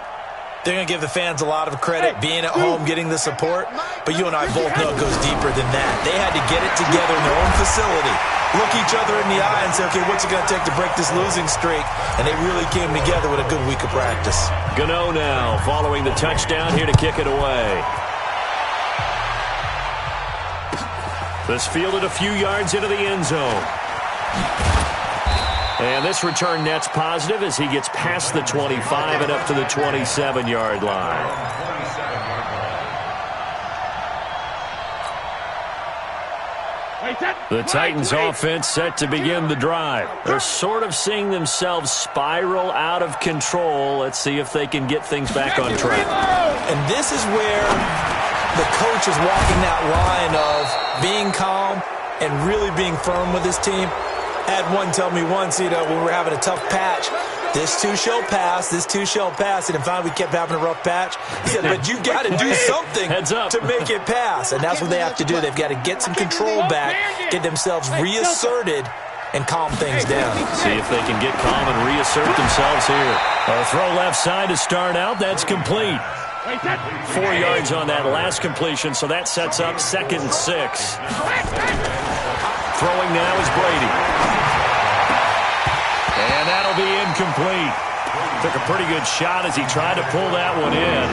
they're going to give the fans a lot of credit, being at home, getting the support. But you and I both know it goes deeper than that. They had to get it together in their own facility, look each other in the eye and say, okay, what's it going to take to break this losing streak? And they really came together with a good week of practice. Gano now following the touchdown here to kick it away. This fielded a few yards into the end zone. And this return net's positive as he gets past the 25 and up to the 27-yard line. The Titans offense set to begin the drive. They're sort of seeing themselves spiral out of control. Let's see if they can get things back on track. And this is where the coach is walking that line of being calm and really being firm with his team. I had one tell me once, when we were having a tough patch, this too shall pass, this too shall pass. And finally we kept having a rough patch. He said, but you got to do something to make it pass. And that's what they have to do. They've got to get some control back, get themselves reasserted, and calm things down. See if they can get calm and reassert themselves here. A throw left side to start out. That's complete. 4 yards on that last completion, so that sets up 2nd and 6. Throwing now is Brady. And that'll be incomplete. Took a pretty good shot as he tried to pull that one in.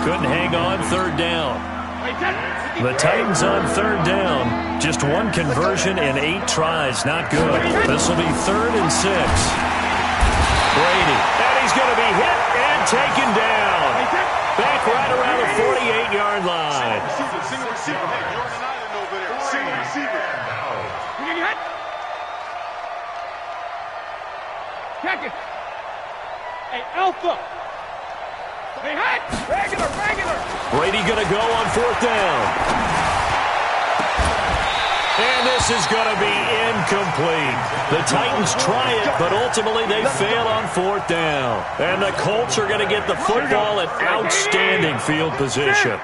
Couldn't hang on 3rd down. The Titans on 3rd down. Just one conversion in 8 tries. Not good. This will be 3rd and 6. Brady. And he's going to be hit and taken down. Back right around the 48-yard line. Single receiver. Hey, Jordan Allen over there. Single receiver. Check it. Hey, Alpha. Hey, hot. Regular. Brady going to go on 4th down. And this is going to be incomplete. The Titans try it, but ultimately they fail on 4th down. And the Colts are going to get the football in outstanding field position.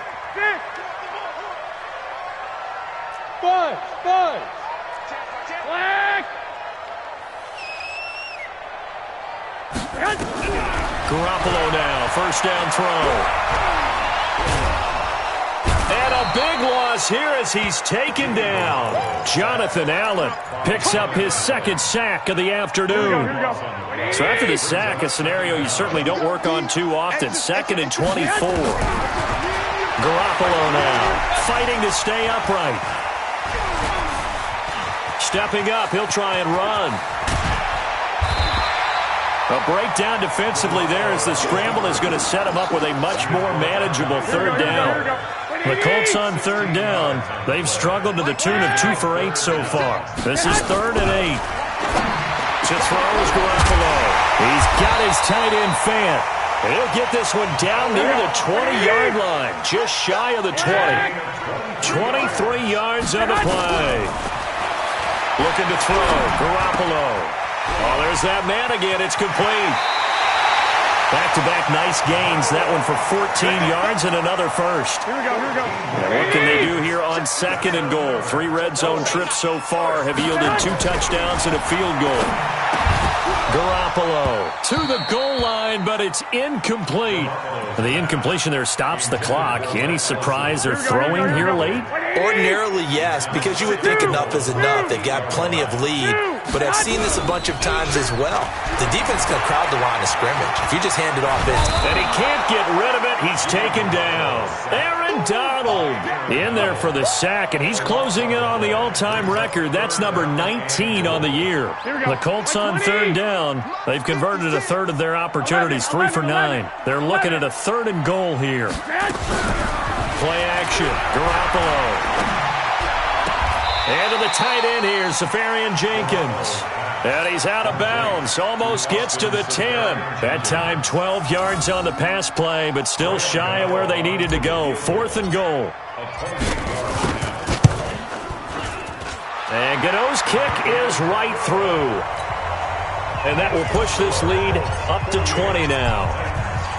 Buzz. Flag. Garoppolo now, 1st down throw. And a big loss here as he's taken down. Jonathan Allen picks up his 2nd sack of the afternoon. So after the sack, a scenario you certainly don't work on too often. 2nd and 24. Garoppolo now, fighting to stay upright. Stepping up, he'll try and run. A breakdown defensively there as the scramble is going to set him up with a much more manageable third down. The Colts on third down, they've struggled to the tune of 2 for 8 so far. This is 3rd and 8. To throw is Garoppolo. He's got his tight end Fant. He'll get this one down near the 20-yard line, just shy of the 20. 23 yards on the play. Looking to throw, Garoppolo. Oh, there's that man again. It's complete. Back-to-back nice gains. That one for 14 yards and another first. Here we go. And what can they do here on 2nd and goal? 3 red zone trips so far have yielded 2 touchdowns and a field goal. Garoppolo to the goal line, but it's incomplete. The incompletion there stops the clock. Any surprise they're throwing here late? Ordinarily, yes, because you would think enough is enough. They've got plenty of lead, but I've seen this a bunch of times as well. The defense can crowd the line of scrimmage. If you just hand it off in. And he can't get rid of it. He's taken down. Aaron Donald in there for the sack, and he's closing in on the all-time record. That's number 19 on the year. The Colts on third down. They've converted a third of their opportunities, 3 for 9. They're looking at a 3rd and goal here. Play action. Garoppolo. And to the tight end here, Safarian Jenkins. And he's out of bounds. Almost gets to the 10. That time 12 yards on the pass play, but still shy of where they needed to go. 4th and goal. And Gano's kick is right through. And that will push this lead up to 20 now.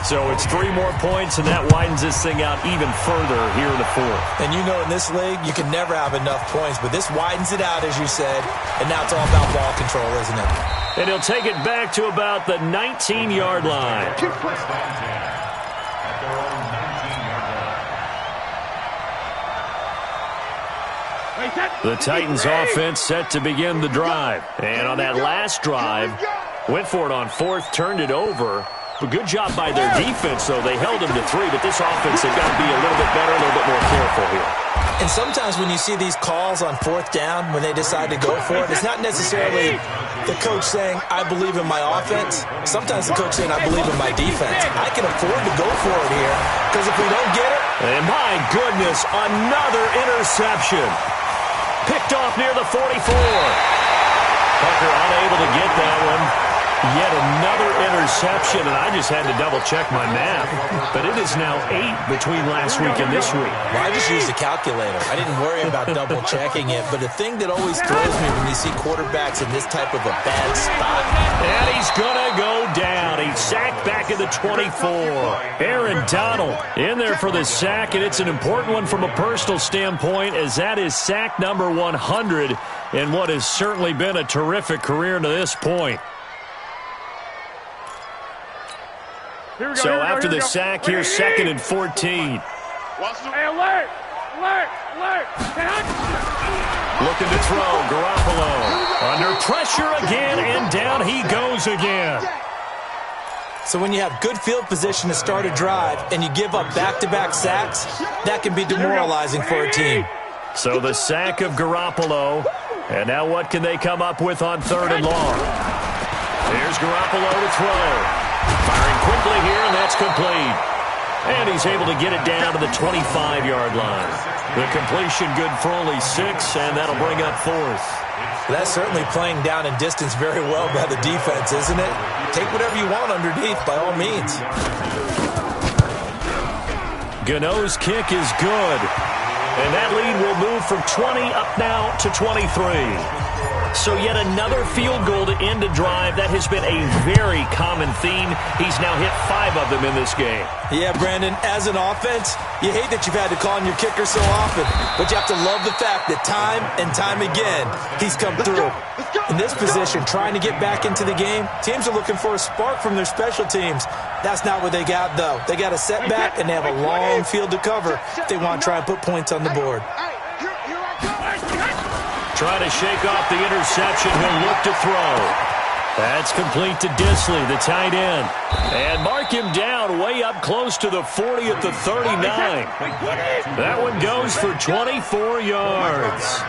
So it's 3 more points, and that widens this thing out even further here in the 4th. And you know in this league, you can never have enough points, but this widens it out, as you said, and now it's all about ball control, isn't it? And he'll take it back to about the 19-yard line. The Titans offense set to begin the drive. And on that last drive, went for it on 4th, turned it over. A good job by their defense, though. They held them to 3, but this offense, they've got to be a little bit better, a little bit more careful here. And sometimes when you see these calls on 4th down, when they decide to go for it, it's not necessarily the coach saying, I believe in my offense. Sometimes the coach saying, I believe in my defense. I can afford to go for it here, because if we don't get it... And my goodness, another interception. Picked off near the 44. Tucker unable to get that one. Yet another interception, and I just had to double-check my math. But it is now 8 between last week and this week. Well, I just used a calculator. I didn't worry about double-checking it. But the thing that always throws me when you see quarterbacks in this type of a bad spot. And he's going to go down. He's sacked back at the 24. Aaron Donald in there for the sack, and it's an important one from a personal standpoint, as that is sack number 100 in what has certainly been a terrific career to this point. So after the sack, here's 2nd and 14. Hey, alert! Looking to throw, Garoppolo. Under pressure again, and down he goes again. So when you have good field position to start a drive and you give up back-to-back sacks, that can be demoralizing for a team. So the sack of Garoppolo. And now what can they come up with on 3rd and long? Here's Garoppolo to throw. Firing quickly here, and that's complete. And he's able to get it down to the 25-yard line. The completion good for only 6, and that'll bring up 4th. That's certainly playing down in distance very well by the defense, isn't it? Take whatever you want underneath, by all means. Gano's kick is good. And that lead will move from 20 up now to 23. So yet another field goal to end a drive. That has been a very common theme. He's now hit 5 of them in this game. Yeah, Brandon, as an offense, you hate that you've had to call on your kicker so often, but you have to love the fact that time and time again, he's come through. In this position, trying to get back into the game, teams are looking for a spark from their special teams. That's not what they got, though. They got a setback, and they have a long field to cover if they want to try and put points on the board. Trying to shake off the interception. He'll look to throw. That's complete to Disley, the tight end. And mark him down way up close to the 40 at the 39. That one goes for 24 yards.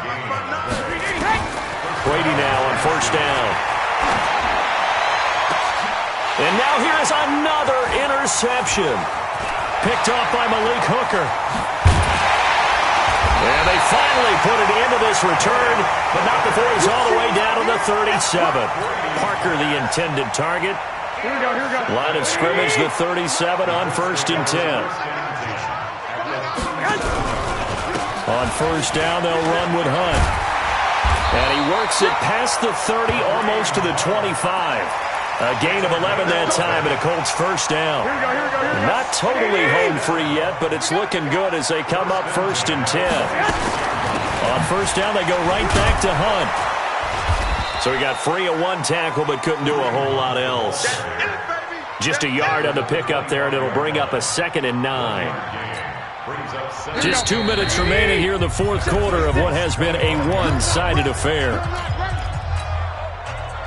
Brady now on first down. And now here is another interception. Picked off by Malik Hooker. And they finally put it into this return, but not before he's all the way down to the 37. Parker, the intended target. Here we go. Line of scrimmage, the 37 on first and 10. On first down, they'll run with Hunt. And he works it past the 30, almost to the 25. A gain of 11 that time, and a Colts first down. Here we go. Not totally home free yet, but it's looking good as they come up first and 10. On first down, they go right back to Hunt. So he got free of one tackle, but couldn't do a whole lot else. Just a yard on the pickup there, and it'll bring up a 2nd and 9. Just 2 minutes remaining here in the fourth quarter of what has been a one-sided affair.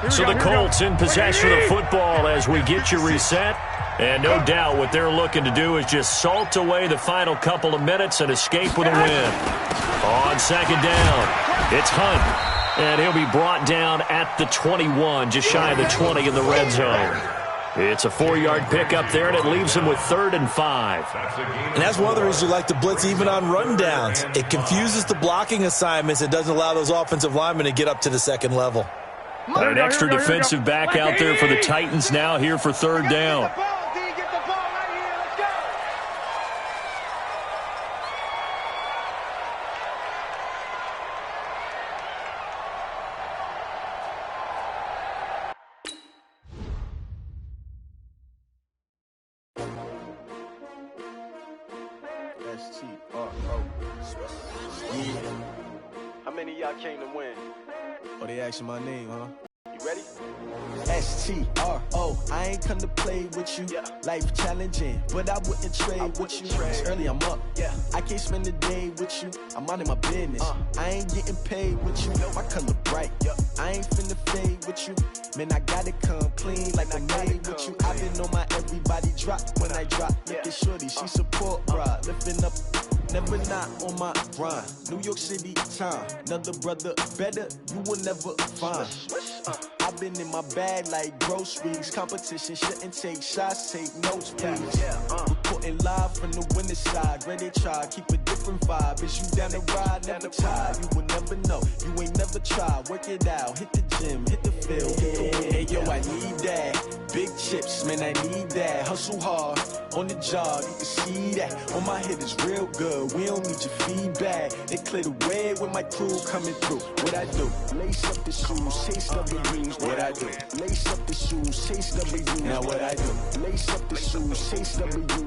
So the Colts in possession of the football as we get you reset. And no doubt what they're looking to do is just salt away the final couple of minutes and escape with a win. On second down, it's Hunt. And he'll be brought down at the 21, just shy of the 20 in the red zone. It's a 4-yard pickup there, and it leaves him with 3rd and 5. And that's one of the reasons you like to blitz even on rundowns. It confuses the blocking assignments. It doesn't allow those offensive linemen to get up to the second level. An extra defensive back out there for the Titans now here for 3rd down. How many of y'all came to win? Oh, they asking my name, huh? You ready? S-T-R-O, I ain't come to play with you. Yeah. Life challenging, but I wouldn't trade with you. It's early, I'm up. Yeah. I can't spend the day with you. I'm minding my business. I ain't getting paid with you. My color bright. Yeah. I ain't finna fade with you. Man, I gotta come clean like I'm made with you. I've been on my everybody drop when I drop. Look at shorty, she support, bruh. Lifting up. Never not on my grind. New York City time. Another brother better, you will never find. I've been in my bag like groceries. Competition shouldn't take shots, take notes, please. Reporting live from the winning side. Ready to try, keep a different vibe. Is you down the ride, never tired. You will never know, you ain't never tried. Work it out, hit the gym, hit the field, hit the win. Hey yo, I need that. Big chips, man, I need that. Hustle hard, on the job, you can see that. On my head is real good, we don't need your feedback. They clear the way with my crew coming through. What I do? Lace up the shoes, chase W's. What I do? Lace up the shoes, chase W's. Now what I do? Lace up the shoes, chase W's.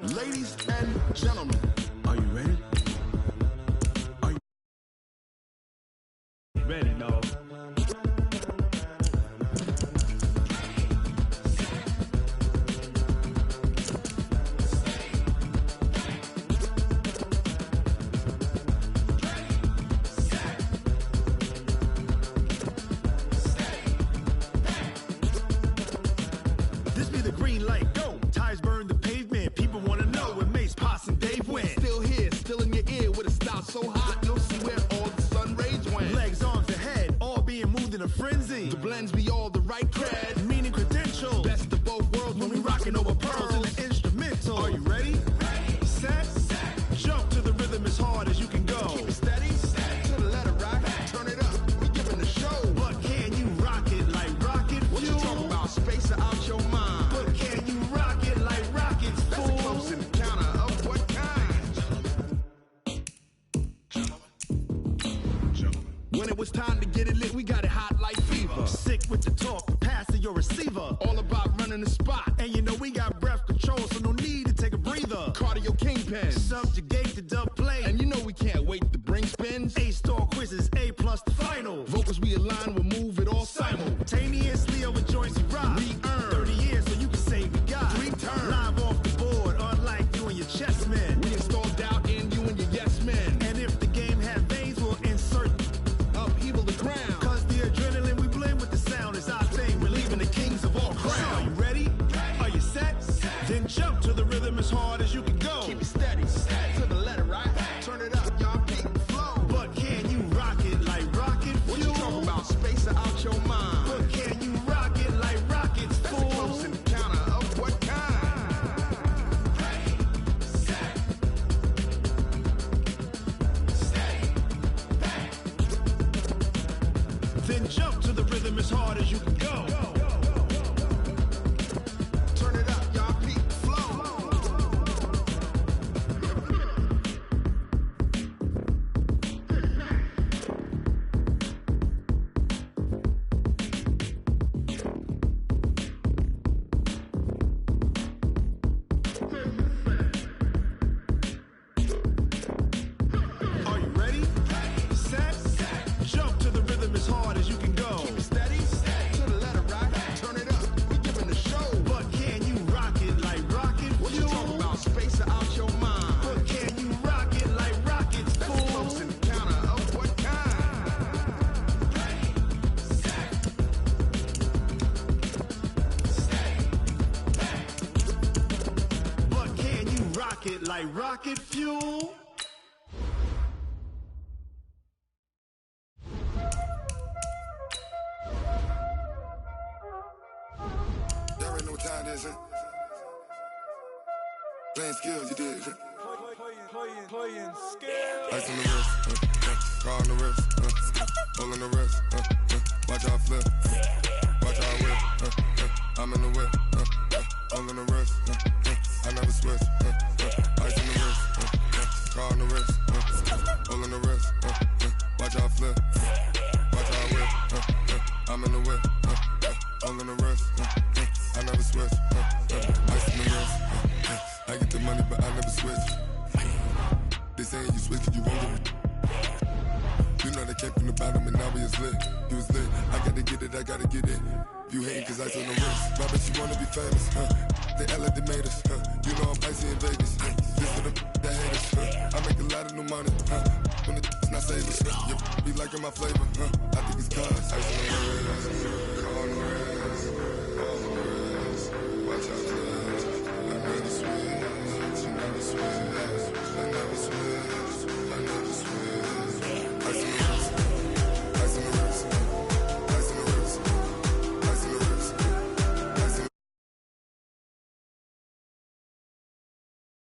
Ladies and gentlemen, are you ready? Are you ready, no? This be the green light, go. Tires burn the pavement. People want to know where Mace, Pops, and Dave went. Still here, still in your ear with a style so hot, you'll see where all the sun rays went. Legs, arms, and head, all being moved in a frenzy. The blends be all the right cred, meaning credentials. Best of both worlds when we rockin' over pearls in the instrumental. Are you ready? Set, jump to the rhythm as hard as you can go. Keep it steady, to the letter rock, turn it up, we giving the show. But can you rock it like rocket fuel? What you talking about, space or out your mind? But can you rock it like rockets, fool? That's a close encounter of what kind? When it was time to get it lit, we got it hot like fever. Sick with the talk, passing your receiver. All about running the spot. And you know we got breath control, so no need to take a breather. Cardio kingpin, subjugate the dub play. And you know we can't wait to bring spins. A-star quizzes, A+ the final. Vocals we align, we'll move it all simultaneously over joints we rock. We earn 30 years, so you can say we got 3 turns. Live off the board, unlike you and your chess men. We install doubt in you and your yes men. And if the game had veins, we'll insert upheaval the ground. Cause the adrenaline we blend with the sound is our thing. We're leaving the kings of all crowns. So are you ready? Are you set? Then jump to the rhythm as hard as you can go. Keep it steady, to the letter right. Turn it up, y'all keep the flow. But can you rock it like rocket fuel? What you talking about, space or out your mind? But can you rock it like rockets, fool? That's a close encounter of what kind? Then jump to the rhythm as hard as you can go. Turn it up, y'all keep the flow. Are you ready? Set, jump to the rhythm as hard as you can go. Keep it steady, to the letter right. Turn it up, we giving the show. But can you rock it like rocket fuel? What you talking about, space or out your mind? But can you rock it like rockets, fool? That's a close encounter of what kind? But can you rock it like rocket fuel? Y'all already know what time it is, huh? Playing skills, you did. Playing skill. Ice on the wrist, car on the wrist, hole in the wrist, watch out flip, watch out whip, I'm in the whip, hole in the wrist, I never switch, ice on the wrist, car on the wrist, hole in the wrist, watch out flip, watch out whip, I'm in the whip, hole in the wrist, I never switch, ice on the wrist, I get the money but I never switch. They saying you switch, you won't get it. You know they came from the bottom and now we is lit. You was lit, I gotta get it, I gotta get it. You hating cause I told them wrist. My bitch, you wanna be famous, They Ella, they made us, You know I'm icy in Vegas, This for the that hate us, I make a lot of new money, When the not savers, Be liking my flavor, I think it's cause ice on the wrist, car on the wrist, all on the wrist, watch out for that.